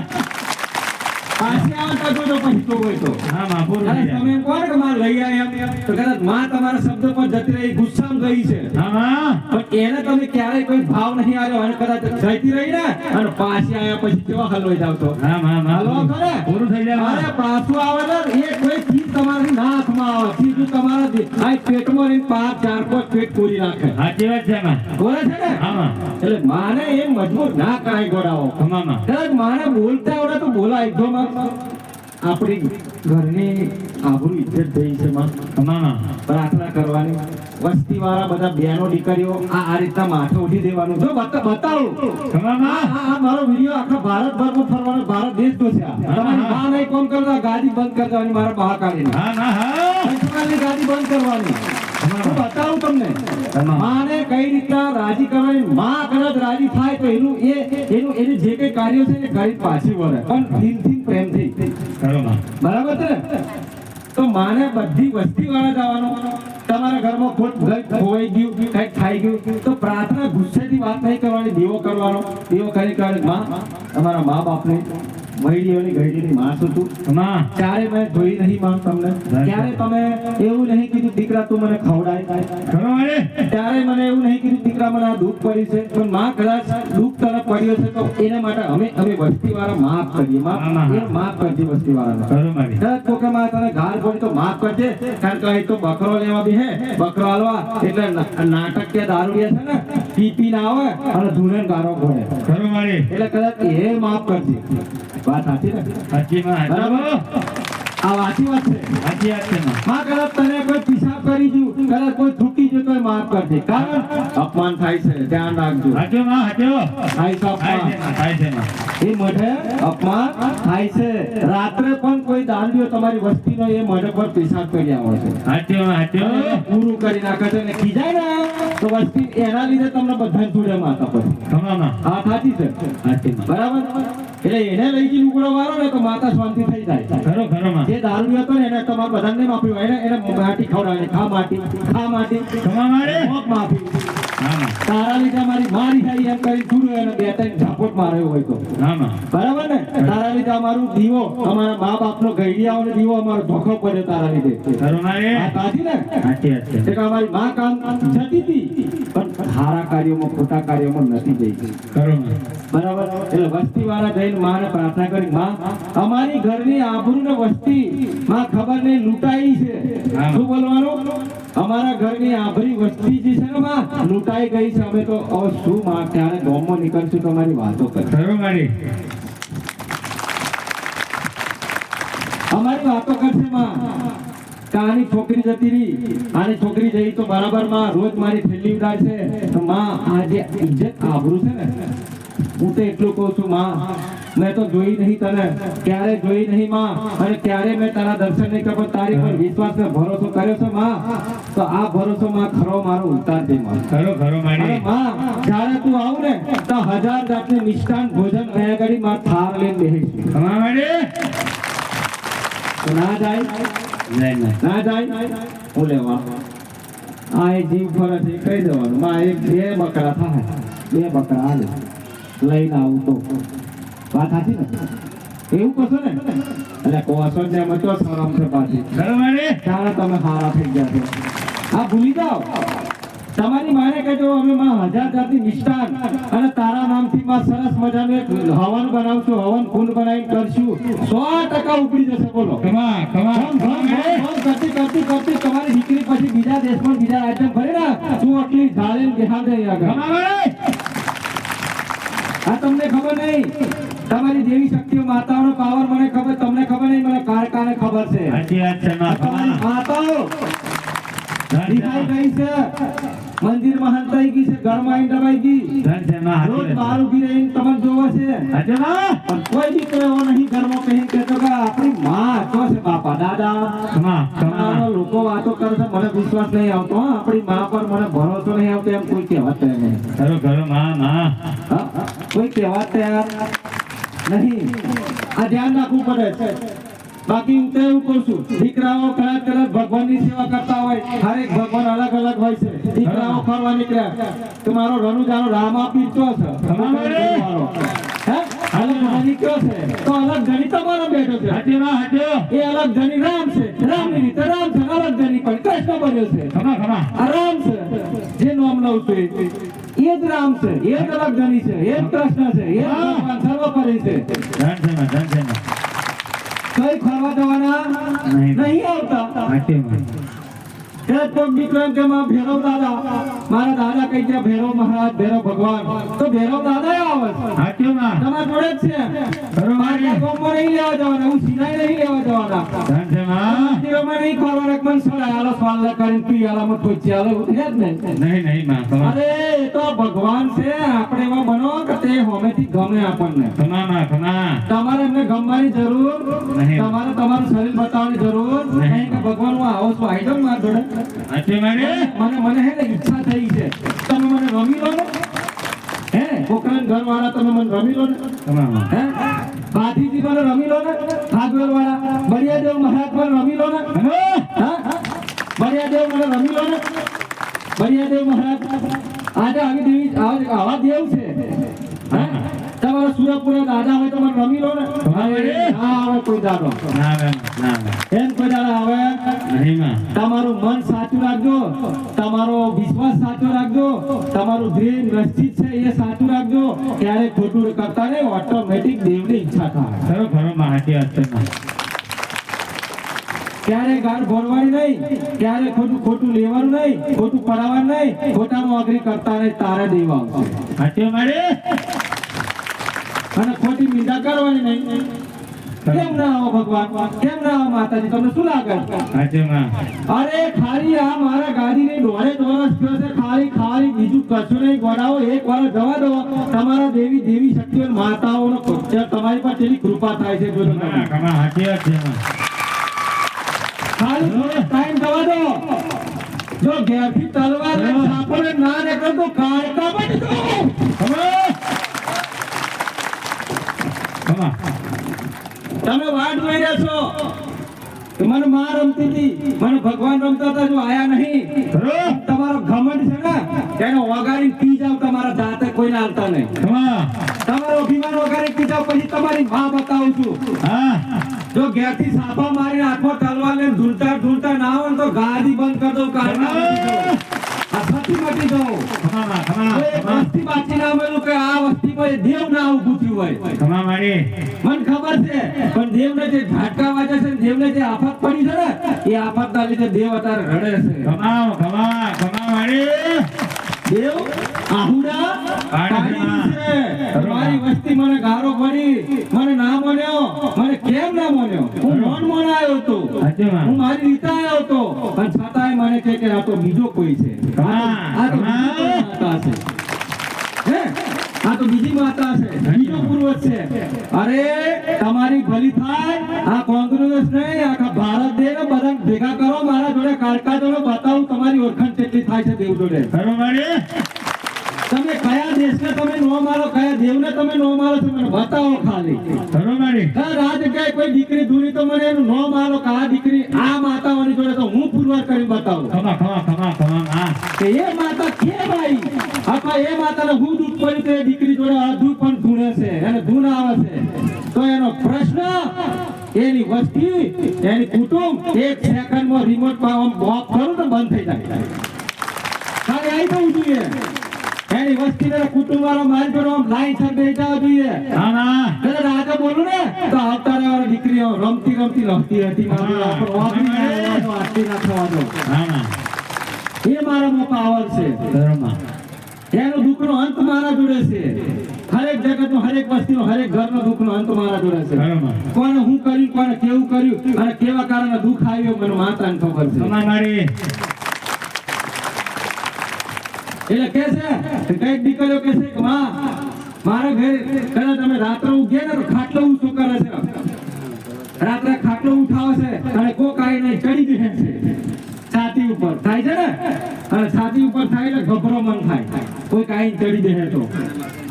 પાછી આવતા જોજો પછી તો હોય તો હા માં. પૂરું અરે થઈ જાય. તમે એમ કહો ને કે મારે લઈ આવ્યા એમ તો કદાચ માં તમારા શબ્દ પર જતી રહી ગુસ્સામાં ગઈ છે હા માં. પણ એને તમે ક્યારેય કોઈ ભાવ નહીં આવ્યો અને કદાચ જતી રહી ને અને પાછી આવ્યા પછી કેવા હલવાઈ જાવ તો હા માં. હલવો માં. ખરે? પૂરું થઈ જાય અરે માં. પાછું આવે ને એ કોઈ ચીજ તમારી ના હાથમાં આવે સીધું તમારા આ પેટમાં રહીને 5-4 પેટ પૂરી નાખે. સાચી વાત છે માં. બોલે છે ને? હા માં. એટલે માને એમ મજબૂર ના કરાય ગોડાઓ. કમા માં. કદાચ માને બોલતા આવડે તો બોલાય જો માં આપણી ઘરની આબરૂ ઇજ્જત થઈ છે માં. તમામ પ્રાર્થના કરવાની. વસ્તી વાળા બધા બહેનો દીકરીઓ આ રીતના માથે ઉઠી દેવાનું. જો બતાવું તમામ આ મારો વિડીયો આખા ભારતભરમાં ફરવાનો. ભારત દેશ તો છે આ. તમારી માં નહીં કોમ કરતા ગાડી બંધ કરી દેવાની મારા બહાર કાઢીને. હા ના હા પંચમહાલની ગાડી બંધ કરવાની. હું બતાવું તમને તમામ. માને કઈ રીતના રાજી કરવાની. માં કદાચ રાજી થાય તો એનું એનું જે કઈ કાર્ય છે એ કરી પાછી વળે, પણ દિલથી પ્રેમથી. ખરો માં બરાબર છે ને? તો માને બધી વસ્તી વાળા જવાનું. તમારા ઘરમાં ખોવાઈ ગયું, કઈક ખાઈ ગયું તો પ્રાર્થના ગુસ્સેથી વાત નહીં કરવાની, દીવો કરવાનો. દીવો કરી માં તમારા મા બાપને મહિડીઓની ગઈડીની માં છું તું. તમામ ક્યારે મેં જોઈ નહીં માં તમને. ક્યારે તમે એવું નહીં કીધું દીકરા તું મને ખવડાય. ખરો મારે ત્યારે મને એવું નહીં કીધું દીકરા મને આ દુઃખ પડ્યું છે. પણ માં કદાચ દુઃખ તને પડ્યો છે તો એના માટે અમે વસ્તી વાળા માફ કરીએ. માફ કરજે વસ્તી વાળાને. ખરો મારે કદાચ કોકે માં તને ગાળ પડી તો માફ કરજે. કારણ કે અહીં તો બકરો લેવા બી હે, બકરો હાલવા એટલે નાટક કે દારૂડિયા છે ને પી ના આવે અને ધૂને ગારો પડે. ખરો મારે એટલે કદાચ એ માફ કરજે. વાત સાચી ને? સાચી માં બરાબર? આ વાંચી વાત છે. સાચી વાત છે માં માં કદાચ તને કોઈ પિશાબ કરી ગયું, કદાચ કોઈ થૂકી ગયું તો માફ કરજે. કારણ અપમાન થાય છે, ધ્યાન રાખજો. હાચો માં હાચો થાય છે થાય છે અપમાન. માં થાય છે માં એ મઢે અપમાન થાય છે. રાત્રે પણ કોઈ દાંડીઓ તમારી વસ્તીનો એ મઢે પર પેશાબ કરી આવે છે. હાચો માં હાચો પૂરું કરી નાખે છે. અને ખીજાય ને તો વસ્તી એના લીધે તમને બધા જોડે માતા પછી. તમામ હા સાચી છે. સાચી માં બરાબર? એટલે એને લઈ જઈને ઉકળો મારો ને તો માતા શાંતિ થઈ જાય. ખરો ખરો માં જે દારૂ હતો ને એને તમારે બધાને નહીં માફી હોય. એને માટી ખવડાવે. ખા માટી તમામ મારે મોત માફી. હા માં તારા લીધે મારી મારી થાય એમ કરી છૂડો એને બે ત્રણ ઝાપટ માર્યો હોય તો. હા માં બરાબર ને? તારા લીધે અમારું દીવો, અમારા મા બાપનો ગઈડિયાઓનો દીવો અમારો ધોખો પડ્યો તારા લીધે. ખરો મારે આ સાચી ને? સાચી વાત છે એટલે અમારી માં કામ જતી હતી પણ સારા કાર્યોમાં ખોટા કાર્યોમાં નથી જઈ. ખરો માં બરાબર? એટલે વસ્તી વાળા જઈને માને પ્રાર્થના કરી માં અમારી ઘરની આબરૂ ને વસ્તી માં ખબર નહીં લૂંટાઈ છે. હા. શું બોલવાનું? અમારા ઘરની આબરી વસ્તી જે છે ને માં લૂંટાઈ ગઈ છે. અમે તો હવે શું માં ક્યારે ગામમાં નીકળશું તમારી વાતો કરી. ખરો મારે અમારી વાતો કરશે માં કે આની છોકરી જતી રહી, આની છોકરી જઈ તો બરાબર માં રોજ મારી થેલી ઉડાડશે. તો માં આ જે ઇજ્જત આબરૂ છે ને હું તો એટલું કહું છું માં મેં તો જોઈ નહીં તને, ક્યારે જોઈ નહીં માં, અને ક્યારે મેં તારા દર્શન નહીં કર્યા. પણ તારી પર વિશ્વાસ ને ભરોસો કર્યો છે માં. તો આ ભરોસો માં ખરો મારો ઉતાર દે માં. ખરો ખરો મારે અને માં જ્યારે તું આવું ને તો 1000 જાતનું મિષ્ટાન ભોજન અહીંયા આગળ માં થાર લઈને બેસીશું. તમામ મારે તો ના જાય ના જાય હું લેવા આ એક જીવ ફરે છે કહી દેવાનું માં એક બે બકરા થાય, બે બકરા હાલે લઈને આવું તો વાત સાચી ને? એવું કશો ને? એટલે કોસો ને એમ તો શરમ છે પાછી. ખરો મારે ત્યારે તમે હારા થઈ ગયા છો. આ ભૂલી જાઓ. તમારી માને કહેજો અમે માં 1000 જાતની મિષ્ટાન અને તારા નામથી માં સરસ મજાનું એક હવન બનાવશું. હવન કુંડ બનાવીને કરશું. 100% ઉપડી જશે. બોલો કમા કમા કરતી તમારી દીકરી પછી બીજા દેશમાં બીજા રાજ્ય ફરે ને તું આટલી ઝાડે બેહાડે આગળ. કમા મારે આ તમને ખબર નહીં. તમારી દેવી શક્તિઓ માતાઓનો પાવર મને ખબર, તમને ખબર નહીં, મને કારકાને ખબર છે. સાચી વાત છે માં તમારી કમા માતાઓ દીખાઈ ગઈ છે, મંદિરમાં હંતાઈ ગઈ છે, ઘરમાં આવીને દબાઈ ગઈ, ધન છે માં રોજ હાચી બહાર વાત ઊભી રહીને તમને જોવે છે. હાચો માં પણ કોઈ દીકરો એવો નહીં ઘરમાં કહીને કહેતો કે આપણી માં તો છે બાપા દાદા. કમા આમાં કમા લોકો વાતો કરે છે, મને વિશ્વાસ નહીં આવતો. હો, આપણી માં પર મને ભરોસો નહીં આવતો એમ કોઈ કહેવત છે નહીં. ખરો ખરો માં માં હા, કોઈ કહેવત તૈયાર નહીં. આ ધ્યાન રાખવું પડે છે. બાકી હું તો એવું કહું છું દીકરાઓ કદાચ ભગવાનની સેવા કરતા હોય, હરેક ભગવાન અલગ અલગ હોય છે. દીકરાઓ ફરવા નીકળ્યા તો મારો રનુજાનો રામાપીર કયો છે? મારો હે અલગ ધણી કયો છે? તો અલગ ધણી તમારો બેઠો છે. હાચો માં હાચો એ અલગ ધણી રામ છે. રામની રીતે રામ છે. અલગ ધણી પણ કૃષ્ણ બન્યો છે. કમા કમા આ રામ છે જે નામ લઉં છું એ જ રામ છે, એ જ અલગ ધણી છે, એ જ કૃષ્ણ છે, એ જ ભગવાન સર્વોપરી છે. ધન છે માં ધન છે માં કઈ ફરવા જવાના નહીં આવતા. હાચી માં કદાચ કોઈક દીકરો એમ કે માં ભૈરવ દાદા, મારા દાદા કઈ ગયા ભૈરવ મહારાજ, ભૈરવ ભગવાન, તો ભૈરવ દાદા આવે છે. હાચી હાથીમાં તમારા જોડે જ છે. બરોબર. મારા ગામમાં નહીં લેવા જવાના, હું સિનાઈ નહીં લેવા જવાના. ધનસેમાં મંદિરોમાં નહીં ખોરવાના કે મને સડાય, આલો સ્વાલ કરીને પી આલામાં ખોચી આલો, એવું છે જ ને. નહીં માં ખમા અરે એ તો ભગવાન છે, આપણે એવા બનો કે તે હોમેથી ગમે આપણને. ખમા તમારે એમને ગમવાની જરૂર નહીં. તમારે તમારું શરીર બતાવવાની જરૂર નહીં. નહીં કે ભગવાન હું આવો છું, આવી જાઉં મારા જોડે. હાથી મારે મને હે ને ઈચ્છા થઈ છે, તમે મને રમી લો ને. હે પોખરણ ઘરવાળા તમે મને રમી લો ને. ખમા હે બાધીજી મને રમી લો ને. ભાગવેલ વાળા બળિયાદેવ મહારાજ મને રમી લો ને. હા બળિયાદેવ મને રમી લો ને. બળિયાદેવ મહારાજ આજે આવી દેવી આવા દેવ છે. હે તમારા સુરપુરા દાદા હોય તો મને રમી લો ને. ના આવે કોઈ દાદો, ના એમ કોઈ દાદા આવે નહીં માં તમારું મન સાચું રાખજો, તમારો વિશ્વાસ સાચો રાખજો, તમારું ધ્યેય નિશ્ચિત છે એ સાચું રાખજો. ક્યારે ખોટું કરતા નહીં, ઓટોમેટિક દેવની ઈચ્છા થાય. ખરો માં હાથી હાથ માં ક્યારે ગાળ ભરવાની નહીં, ક્યારે ખોટું લેવાનું નહીં, ખોટું પડાવવાનું નહીં, ખોટામાં અગ્રી કરતા નહીં, તારે દેવા આવશે. હાથી મારે અને ખોટી નિંદા કરવાની નહીં. કેમ ના આવો ભગવાન, કેમ ના આવો માતાજી, તમને શું લાગે? હાથી માં અરે ખાલી આ મારા ગાદીની 1.5 વર્ષ થયો છે, ખાલી બીજું કશું નહીં. ગોડાઓ એક વાર જવા દો, તમારા દેવી શક્તિઓ માતાઓનો તમારી પર કેટલી કૃપા થાય છે. જોજો તમે. ખમા હાથી હાથ માં ખાલી થોડો ટાઈમ જવા દો. જો ઘેરથી તલવાર ને છાપોને ના નીકળે તો કાળકા બનજો. ખમા તમે વાટ જોઈ રહ્યા છો કે મને માં રમતી હતી, મને ભગવાન રમતા હતા, જો આયા નહીં. ખરો તમારો ઘમંડ છે ને, એને વગાડીને પી જાવ, તમારા જાતે કોઈને આવતા નહીં. ખમા તમારો અભિમાન વગાડીને પી જાવ, પછી તમારી માં બતાવું છું. હા જો ઘેરથી સાપા મારીને હાથમાં તલવાર લઈને ઝૂલતા ના હોય ને તો ગાદી બંધ કરી દઉં, કાઢી આ સતી મટી દઉં. ખમા તો એક વસ્તી બાકી ના મળ્યું કે આ વસ્તીમાં એ દેવ ના આવું પૂછ્યું હોય. ખમા મારી મને ખબર છે, પણ દેવને જે ઝાટકા વાગે છે ને, દેવને જે આફત પડી છે ને, એ આફતના લીધે દેવ અત્યારે રડે છે. ખમા મારી દેવ આહુડા પાડી છે. તમારી વસ્તી મને ગારો પડી, મને ના માન્યો. મને કેમ ના માન્યો? હું નોન મનાયો હતો, હું મારી રીતે આવ્યો હતો, પણ છતાંય મને કહે કે આ તો બીજો કોઈ છે. આ તો બીજી માતા છે. હે આ તો બીજી માતા છે, બીજો પૂર્વજ છે. અરે તમારી ભલી થાય, આ કોંગ્રેસ નહીં, આખા ભારત દેશ બધા ભેગા કરો, મારા જોડે કાળકા જોડે બતાવું તમારી ઓળખાણ કેટલી થાય છે દેવ જોડે. ખરો મારી તમે કયા દેશને તમે નો મારો, કયા દેવને તમે નો મારો છો, મને બતાવો ખાલી. ખરો મારી રાજ કે કોઈ દીકરી ધૂની તો મને એનું નો મારો કે આ દીકરી આ માતાઓની જોડે તો હું પુરવાર કરી બતાવું ખમા હા કે એ માતા કેમ આવી. અથવા એ માતાને હું દૂધ પડ્યું તો એ દીકરી જોડે અડધું પણ ધૂણે છે, એને ધૂન આવે છે. તો એનો પ્રશ્ન, એની વસ્તી, એની કુટુંબ એક સેકન્ડમાં રિમોટ ઓફ કરું તો બંધ થઈ જાય. ખાલી આવી જવું જોઈએ. એની વસ્તી ને કુટુંબ વાળો મારી જોડે આમ લાઈન સર બેસવા જોઈએ. એટલે રાજા બોલું ને તો આવતા રહેવાળી દીકરીઓ રમતી લખતી હતી. મારું આપણો આરતી ના થવા દો. એ મારામાં પાવર છે. એનો દુઃખનો અંત મારા જોડે છે. હરેક જગતનો, હરેક વસ્તીનો, હરેક ઘરનો દુઃખનો અંત મારા જોડે છે. કોને હું કર્યું, કોને કેવું કર્યું અને કેવા કારણે દુઃખ આવ્યું, મને માતાને ખબર છે. એટલે કે છે કઈક દીકરીઓ કે છે કે માં મારા ઘરે કદાચ તમે રાત્રે ઉગે ને તો ખાટલો ઊંચો કરે છે, રાત્રે ખાટલો ઉઠાવે છે અને કોક આવીને ચડી દે છે છાતી ઉપર. થાય છે ને, અને છાતી ઉપર થાય એટલે ગભરામણ થાય, કોઈ આવીને ચડી દે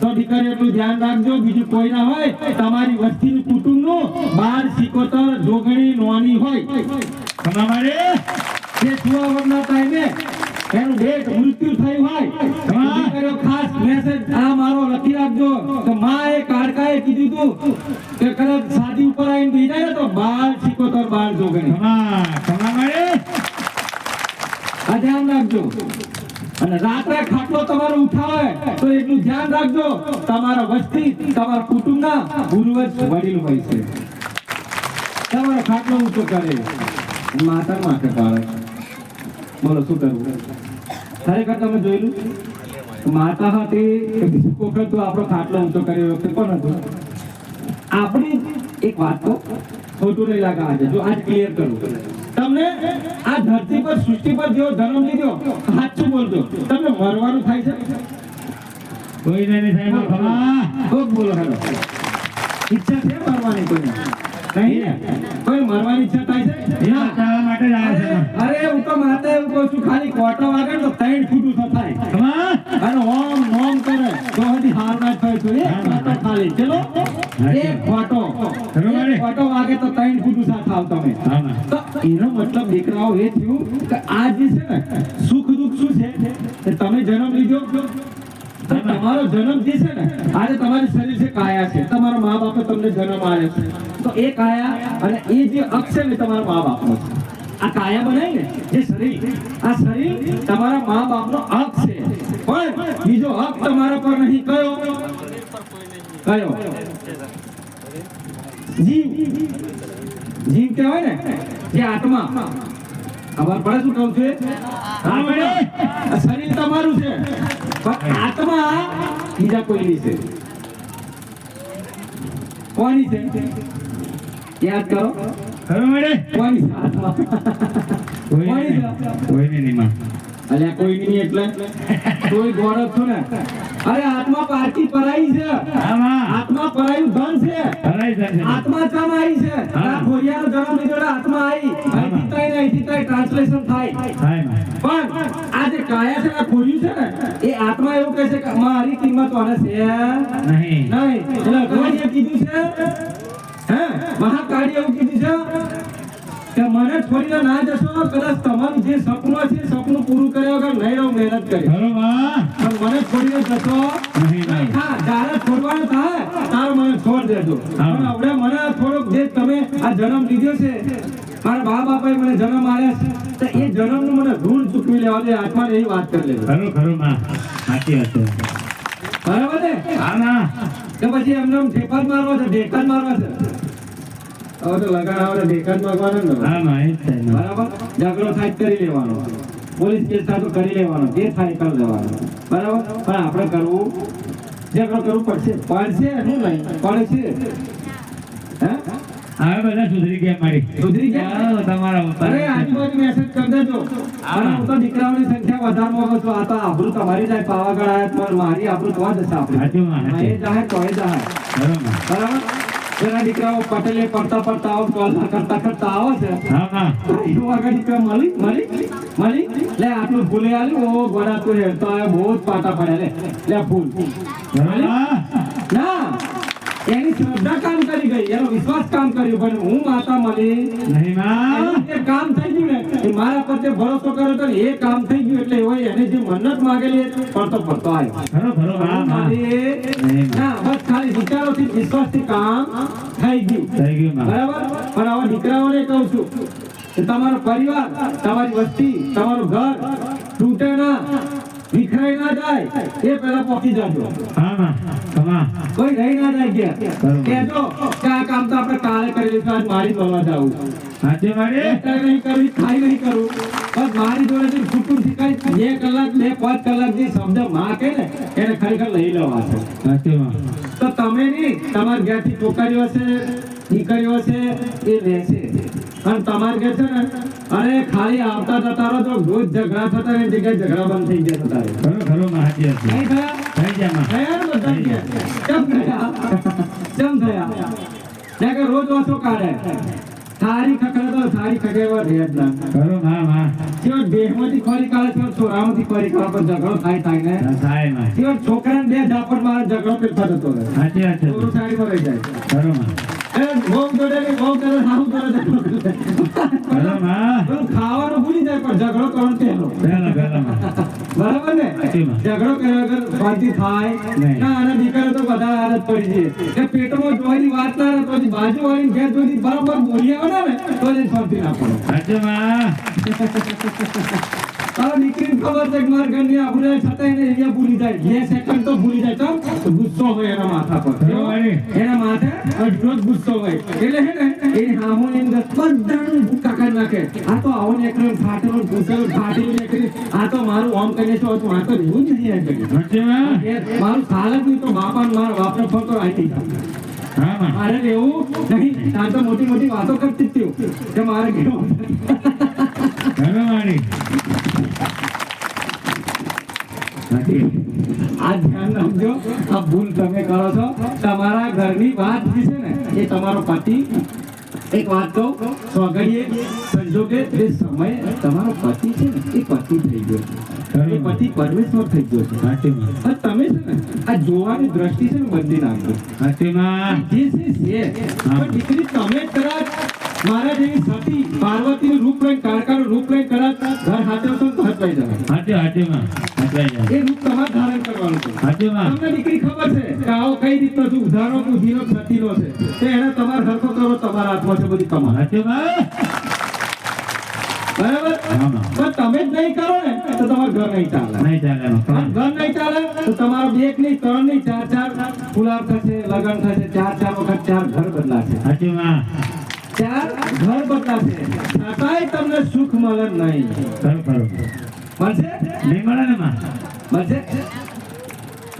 તો દીકરી એટલું ધ્યાન રાખજો. બીજું કોઈ ના હોય, તમારી વસ્તીનું કુટુંબનું 12-75 જોગણી નોની હોય. ખમા મારી તે 6 વર્ષના ટાઈમે એનું ડેટ મૃત્યુ થયું હોય, દીકરીઓ ખાસ મેસેજ આ મારો લખી રાખજો કે માં એ કાળકાએ કીધું તું કે કદાચ સાદી ઉપર આવીને બેસી જાય ને તો 12-75 જોગણી. ખમા મારી આ ધ્યાન રાખજો. અને રાત્રે ખાટલો તમારો ઉઠાવે તો એટલું ધ્યાન રાખજો, તમારા વસ્તી, તમારા કુટુંબના પૂર્વજ વડીલ હોય છે. તમારો ખાટલો ઊંચો કરે, માતા માટે પાડે. બોલો શું કરવું? ખરેખર તમે જોયેલું માતા હતી કે બીજું કોક હતું આપણો ખાટલો ઊંચો કર્યો વખતે કોણ હતું? આપણી એક વાત તો ખોટું નહીં લાગે આજે જો આજ ક્લિયર કરું તમને આ ધરતી પર સૃષ્ટિ પર જેવો જન્મ લીધો સાચું બોલજો તમને મરવાનું થાય છે? કોઈને નહીં થાય મારા ખમા. ખૂબ બોલો હેલો ઈચ્છા છે મરવાની કોઈને નહીં ને? કોઈ મરવાની ઈચ્છા થાય છે? એ બચાવવા માટે જ આવે છે. અરે હું તો માતા એવું કહું છું ખાલી કોટો વાગે ને તો 3 ફૂટ ઊંચો થાય ખમા. અને ઓમ નોમ કરે તો હજી હાર ના થાય તો એક કોટો ખાલી ચલો એક કોટો વાગે તો 3 ફૂટ ઊંચા થાવ તમે. હા માં. તો એનો મતલબ દીકરાઓ એ થયું કે આ જે છે ને સુખ દુઃખ શું છે કે તમે જન્મ લીધો તો તમારો જન્મ જે છે ને આજે તમારું શરીર છે કાયા છે તમારા મા બાપે તમને જન્મ આપ્યો છે તો એ કાયા અને એ જે અક્ષ છે ને તમારા મા બાપનો છે. આ કાયા બનાવી ને જે શરીર આ શરીર તમારા મા બાપનો અક્ષ છે પણ બીજો હક તમારા પર નહીં. કયો જીવ જીવ કહેવાય ને જે આત્મા ખબર પડે શું કહું છું? હા પડે. આ શરીર તમારું છે પણ આત્મા બીજા કોઈની છે. કોની છે યાદ કરો? ખરું મળે? કોની છે આત્મા? કોની છે? કોઈને નહીં માં. અલ્યા કોઈની નહીં એટલે કોઈ ગોળખ છો ને? અરે આત્મા પારકી પરાઈ છે. હા માં. આત્મા પરાયું ધન છે. હરાઈ જાય છે. આત્મા કામ આવી છે. આ ખોડિયાનો જન્મ લીધો એટલે આત્મા આવી. અહીંથી તઈ ટ્રાન્સલેશન થાય. થાય માં. પણ આ જે કાયા છે આ ખોડિયું છે ને એ આત્મા એવું કહે છે કે મારી કિંમત આને છે નહીં. નહીં. એટલે ભગવાને કીધું છે હે મહાકાળી એવું કીધું છે કે મને છોડીને ના જશો કદાચ તમારું જે સપનું છે સપનું પૂરું કર્યા વગર નહીં રહું મહેનત કરી ખરું માં. પણ મને છોડીને જશો નહીં નહીં. હા જ્યારે છોડવાનું થાય તારે મને છોડ દેજો. હા. પણ હવે મને થોડોક જે તમે આ જન્મ લીધો છે મારા મા બાપાએ મને જન્મ આપ્યા છે તો એ જન્મનું મને ઋણ ચૂકવી લેવા દે. આત્માને એવી વાત કરી લેજો ખરું ખરું માં. સાચી વાત છે. બરાબર ને? હા ના. કે પછી એમને એમ ઠેકા જ મારવા છે ઢેકા જ મારવા છે? હવે તો લગાડ આવે ઢેકા જ મારવાના ને. હા માં એ જ થાય માં. બરાબર ઝઘડો થાય તો કરી લેવાનો પોલીસ કેસ થાય તો કરી લેવાનો જે થાય એ કરી લેવાનો બરાબર. પણ આપણે કરવું ઝઘડો કરવું પડશે પડશે શું નહીં પડે છે હે હવે બધા સુધરી ગયા મારી. સુધરી ગયા? હા, તમારા ઉપર. અરે આજુબાજુ મેસેજ કરી દેજો. અને હું તો દીકરાઓની સંખ્યા વધારે મોકલું છું. આ તો આબરૂ તમારી જાય પાવાગઢ આયા પણ મારી આબરૂ તો જ હશે આપણે. સાચું માં, સાચું. એ જાહે તો એ જાહે ખરું માં. બરાબર. પેલા દીકરાઓ પટેલે પડતા આવો કોલસા કરતા આવો છે હા માં. એવું આગળ દીકરા મળી લે આટલું ભૂલે આલ્યું ઓ ગોડા તું હેરતો આવ્યો બહુ જ પાટા પડ્યા લે ભૂલ ખરું માં. ના એની શ્રદ્ધા કામ કરી ગઈ એનો વિશ્વાસ કામ કર્યું પણ હું માતા મળી નહીં માં. એનું જે કામ થઈ ગયું ને એ મારા પર જે ભરોસો કર્યો હતો ને એ કામ થઈ ગયું એટલે એવો એને જે મન્નત માંગેલી એ પડતો આવ્યો. ખરું ખરું માં માં. ના બસ ખાલી વિચારોથી વિશ્વાસથી કામ થઈ ગયું. થઈ ગયું માં. બરાબર. પણ આવા દીકરાઓને કહું છું કે તમારો પરિવાર તમારી વસ્તી તમારું ઘર તૂટે ના વિખરાઈ ના જાય એ પહેલા પહોંચી જાજો. હા માં. ખમા. કોઈ રહી ના જાય ગયા બરોબર. કહેજો કે આ કામ તો આપણે કાલે કરી લઈશું આજ મારી મળવા જાવું સાચી મારી. અત્યારે નહીં કરવી ખાઈ નહીં કરું બસ મારી જોડે જે કુટુંબ શીખાય 2 કલાક 2-5 કલાક જે શબ્દ માં કે ને એને ખરેખર લઈ લેવા છે. સાચી માં. તો તમે નહીં તમારા ઘરથી છોકરીઓ છે દીકરીઓ છે એ રહેશે અને તમારે ઘેર છે ને અરે ખાલી આવતા જતા રહો તો રોજ ઝઘડા થતા એની જગ્યાએ ઝઘડા બંધ થઈ ગયા થતા રહે. ખરું ખરું માં. સાચી વાત છે. નહીં થયા? થઈ ગયા માં. થયા ને બધા ગયા? કેમ થયા? કેમ થયા? ત્યાં કે રોજ ઓછો કાઢે થાળી ખખડે તો થાળી ખખડવા રહે જ ના. ખરું માં માં. જેવો દેહમાંથી ખોરી કાઢે છે છોરામાંથી ખોરી કાઢે પણ ઝઘડો થાય ને થાય માં. જેવો છોકરાને 2 ઝાપટ મારે ઝઘડો પેટમાં જતો રહે સાચી વાત છે. થોડું સાઈડમાં રહી જાય. ખરું માં. એ બહુ જોડે ને બહુ કરે સારું કરે ઝઘડો કરે. ખરું માં. પેલું ખાવાનું ભૂલી જાય પણ ઝઘડો કરવાનો પહેલો. પહેલા માં. બરાબર ને? સાચીમાં. ઝઘડો કર્યા વગર શાંતિ થાય નહીં. ના આના દીકરા તો બધા આદત પડી છે કે પેટમાં જોવાની વાત ના રહે તો બાજુવાળી ઘેર જોઈ બરાબર બોલી આવે ને તો જ શાંતિ ના પડે. સાચી માં. તારા દીકરીને ખબર છે કે મારા ઘરની આબરૂ છતાં એને અહીંયા ભૂલી જાય 2 સેકન્ડ તો ભૂલી જાય તો ગુસ્સો હોય એના માથા પર એના માથે અડધો જ ગુસ્સો હોય એટલે હે ને એની હામોની અંદર બધાનું ભૂકા કરી નાખે આ તો આવો નીકળે ફાટેલો ભૂસેલો ફાટેલો નીકળી આ તો મારું ઓમ કરીને શું હતું આ તો એવું જ નહીં આવી મારું સાલ જ નહીં તો બાપા મારા બાપને ફોન તો આવી હા મારે એવું નહીં આ તો મોટી મોટી વાતો કરતી જ થયું કે મારે કેવું વાણી આ ધ્યાન રાખજો આ ભૂલ તમે કરો છો તમારા ઘરની વાત જે છે ને એ તમારો પતિ એક વાત કહું સ્વઘડીએ સંજોગે જે સમય તમારો પતિ છે ને એ પતિ થઈ ગયો છે એ પતિ પરમેશ્વર થઈ ગયો છે અને તમે છે ને આ જોવાની દ્રષ્ટિ છે ને બદલી નાખજો જે છે પણ દીકરી તમે કદાચ મારા જેવી સતી પાર્વતીનું રૂપ લઈને કાળકાનું રૂપ લઈને કદાચ ઘર હાથવશો તો હટવાઈ જવાય એ રૂપ તમારે ધારણ કરવાનું છે તમને દીકરી ખબર છે કે આવો કઈ રીતનો છે ઉધારો બુદ્ધિનો સતીનો છે તે એને તમારે હરકો કરો તમારા હાથમાં છે બધી તમારા બરાબર પણ તમે જ નહીં કરો ને તો તમારું ઘર નહીં ચાલે ઘર નહીં ચાલે તો તમારો 2 નહીં 3 નહીં 4 ફુલાર થશે લગન થશે 4 વખત 4 ઘર બદલાશે 4 ઘર બદલાશે છતાંય તમને સુખ મળે નહીં મળશે મળશે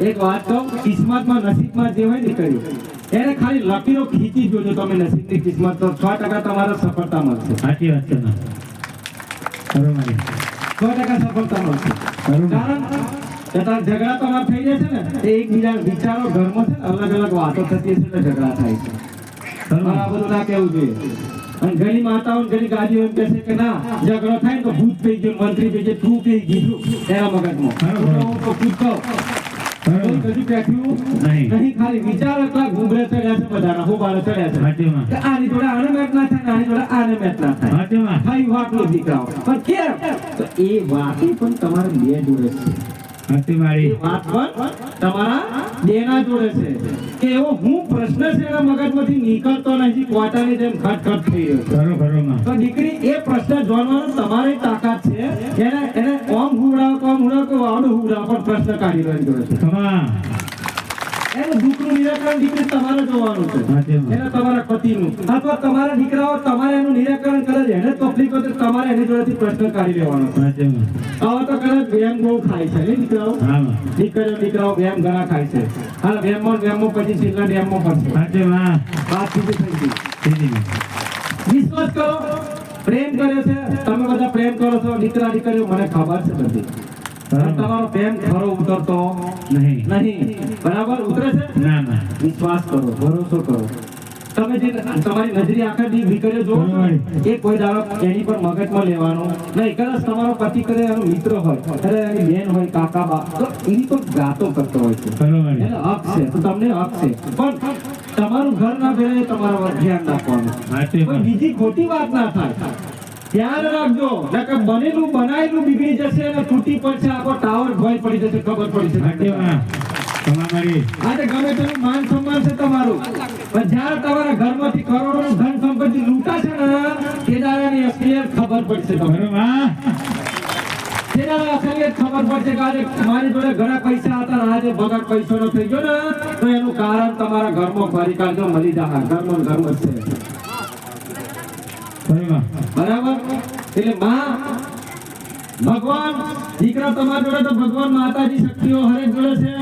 એક વાત કહું કિસ્મતમાં નસીબમાં જે હોય ને કર્યું એને ખાલી લકીરો ખીચી જોજો તમે નસીબની કિસ્મત તો 100% તમારે સફળતા મળશે 100% સફળતા મળશે કારણ કે તાર ઝઘડા તમારે થઈ જશે ને એ એકબીજા વિચારો ઘરમાં છે ને અલગ અલગ વાતો થતી હશે એટલે ઝઘડા થાય છે આ બધું ના કહેવું જોઈએ અને ઘણી માતાઓ ઘણી ગાદીઓ એમ કહે છે કે ના ઝઘડો થાય તો ભૂત થઈ ગયો મંત્રી થઈ ગયો તું થઈ ગયું એના મગજમાં હું તો પૂછતો કશું બેઠ્યું નહીં ખાલી વિચાર એટલા ઘૂંઘરે ચડ્યા છે બધાના હુબાળે ચડ્યા છે કે આની જોડે આને મેચ ના થાય આની જોડે આને મેચ ના થાય ભાઈ વાટલો દીકરાઓ પણ કેમ તો એ વાતે પણ તમારે 2 જોડે છે એ વાત પણ તમારા 2 ના જોડે છે કે એવો હું પ્રશ્ન છે એના મગજમાંથી નીકળતો નથી કોટાની જેમ ખટખટ થઈ રહ્યો તો દીકરી એ પ્રશ્ન જોવાનો તમારી તાકાત છે એને ઓમ હુવડાવો કે વાડું હુવડાવો પણ પ્રશ્ન કાઢી રહ્યો જોડે છે એનું દુઃખનું નિરાકરણ દીકરી તમારે જોવાનું છે એને તમારા પતિનું અથવા તમારા દીકરાઓ તમારે એનું નિરાકરણ કરે છે એને તકલીફ હોય તો તમારે એની જોડેથી પ્રશ્ન કાઢી લેવાનો છે આવો તો કદાચ વ્યાયામ બહુ ખાય છે ને દીકરાઓ વ્યાયામ ઘણા ખાય છે હા વ્યાયામમાં પછી છેલ્લા ડેમમાં પડશે વાત સીધી થઈ ગઈ વિશ્વાસ કરો પ્રેમ કર્યો છે તમે બધા પ્રેમ કરો છો દીકરા દીકરીઓ મને ખબર છે બધી તમારો પ્રેમ ખરો ઉતરતો નહીં બરાબર ઉતરે છે વિશ્વાસ કરો ભરોસો કરો તમે જે તમારી નજરી આંખે દીકરીઓ જોવો છો એ કોઈ દાડો એની પર મગજમાં લેવાનો નહીં કદાચ તમારો પતિ કરે એનો મિત્ર હોય અરે એની બેન હોય કાકા બા તો એની પર ગાતો કરતો હોય છે એને હક છે તો તમને હક છે પણ તમારું ઘર ના ભેળે તમારા ધ્યાન રાખવાનું બીજી ખોટી વાત ના થાય ધ્યાન રાખજો નકર બનેલું બનાયેલું બિગડી જશે અને તૂટી પડશે આખો ટાવર ભય પડી જશે ખબર પડી જશે આજે ગમે તેનું માન સન્માન છે તમારું પણ જ્યારે તમારા ઘરમાંથી કરોડોનું ધન સંપત્તિ લૂંટાશે ને તે દાડાની અસલિયત ખબર પડશે તમને તે દાડા અસલિયત ખબર પડશે કે આજે મારી જોડે ઘણા પૈસા હતા ને આજે બગાડ પૈસાનો થઈ ગયો ને તો એનું કારણ તમારા ઘરમાં ફરી કાઢજો મળી જાય ઘરમાં છે બરાબર એટલે માં ભગવાન દીકરા તમારા જોડે તો ભગવાન માતાજી શક્તિઓ હરેક જોડે છે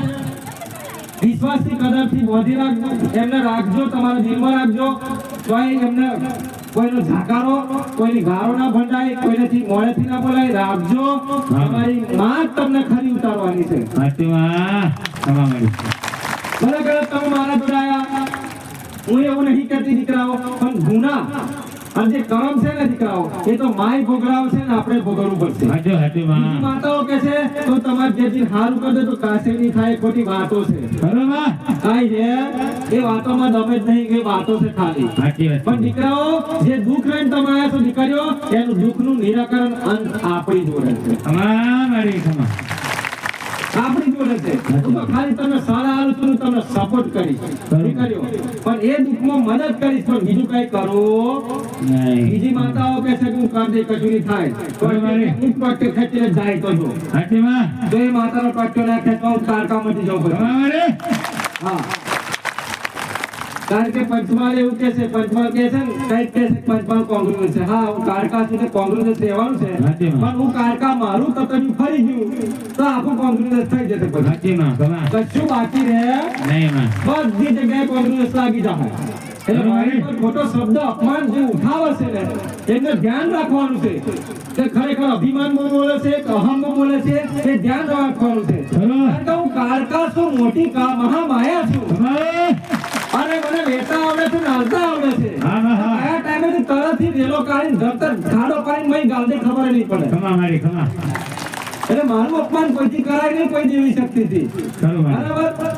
વિશ્વાસથી કદરથી બોધી રાખજો એમને રાખજો તમારા દિલમાં રાખજો કોઈ એમને કોઈનો ઝાકારો કોઈની ગારો ના ભંડાય કોઈનેથી મોડેથી ના બોલાય રાખજો તમારી માં તમને ખરી ઉતારવાની છે બરાબર તમે મારા જોડે આયા હું એવું નહીં કરતી દીકરાઓ પણ ગુના અને જે કર્મ છે ને દીકરાઓ એ તો માય ભોગવશે ને આપણે ભોગવવું પડશે બીજી માતાઓ કહે છે તો તમારે જે દિન હારું કરે તો કાસે નહીં થાય ખોટી વાતો છે બરાબર કાઈ છે એ વાતોમાં દમે જ નહીં એ વાતો છે ખાલી પણ દીકરાઓ જે દુઃખ લઈને તમે આવ્યા છો દીકરીઓ એનું દુઃખનું નિરાકરણ અંત આપણી જોડે છે આપણી જોડે છે. હું તો ખાલી તમને સલાહ આલું છું, તમને સપોર્ટ કરીશ. નહીં કર્યો પણ એ દુઃખમાં મદદ કરીશ, પણ બીજું કઈ કરો નહીં. બીજી માતાઓ કહે છે કે હું કરી દે કશું નહીં થાય તો હું પટ્ટે ખેંચીને જાય તો જો સાચી માં. તો એ માતાનો પટ્ટો ના ખેંચવા હું કારકામાંથી જાઉં પડે. ખમા મારે. હા કારણ કે પંચમહાલ એવું કે છે, પંચમહાલ કે છે ને કઈક કે છે પંચમહાલ કોંગ્રેસ છે. હા હું કારકા છું કે કોંગ્રેસ રહેવાનું છે, પણ હું કારકા મારું તતડ્યું ફરી ગયું તો આખું કોંગ્રેસ થઈ જશે પછી. સાચી માં. ખમા. કશું બાકી રહે નહીં માં. બધી જગ્યાએ કોંગ્રેસ લાગી જાય. એટલે મારી પર ખોટો શબ્દ અપમાન જે ઉઠાવે છે ને એને ધ્યાન રાખવાનું છે કે ખરેખર અભિમાનમાં બોલે છે કે અહમમાં બોલે છે એ ધ્યાન રાખવાનું છે. કારણ કે હું કારકા છું, મોટી મહામાયા છું ખમા. અને મને વેતા આવડે છે, નાલતા આવડે છે. હા હા હા. કયા ટાઈમે તરતથી રેલો કાઢીને ધરતર ખાડો પાડીને મય ગાલ દે ખબર નહીં પડે. ખમા મારી. ખમા. એટલે મારું અપમાન કોઈથી કરાય નહીં, કોઈ દેવી શક્તિથી. ખરું મારી. બરાબર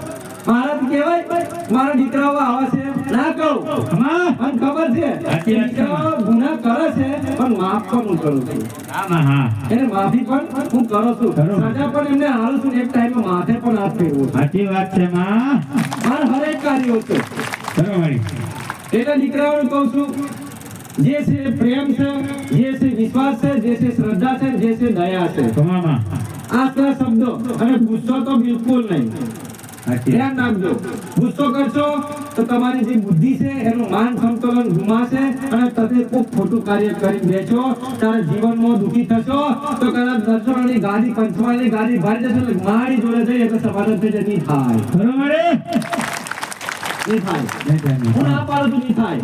મારા કહેવાય મારા દીકરાઓ આવે છે ના કહું ખમા. મને ખબર છે સાચી વાત છે. દીકરાઓ ગુનાહ કરે છે પણ માફ પણ હું કરું છું. હા માં. હા. એને માફી પણ હું કરું છું, ખરું. સજા પણ એમને હાલું છું. એક ટાઈમે માથે પણ હાથ ફેરવું છું. સાચી વાત છે માં. મારા હરેક કાર્યો છે. ખરું મારી. એટલે દીકરાઓને કહું છું જે છે પ્રેમ છે, જે છે વિશ્વાસ છે, જે છે શ્રદ્ધા છે, જે છે દયા છે, ખમા માં. આ ત્રણ શબ્દો. અને ગુસ્સો તો બિલકુલ નહીં. સાચી. ધ્યાન રાખજો, ગુસ્સો કરશો તો તમારી જે બુદ્ધિ છે એનું માન સંતુલન ગુમાશે અને તમે ખૂબ ખોટું કાર્ય કરી બેઠો તારે જીવનમાં દુઃખી થશો તો કદાચ દર્શનની ગાડી પંચમહાલની ગાડી ભારી જશે એટલે મારી જોડે જઈ એટલે સમાધાન થઈ જાય. નહીં થાય, ખરું મારી. નહીં થાય. નહીં થાય નહીં. હું ના પાડું છું, નહીં થાય.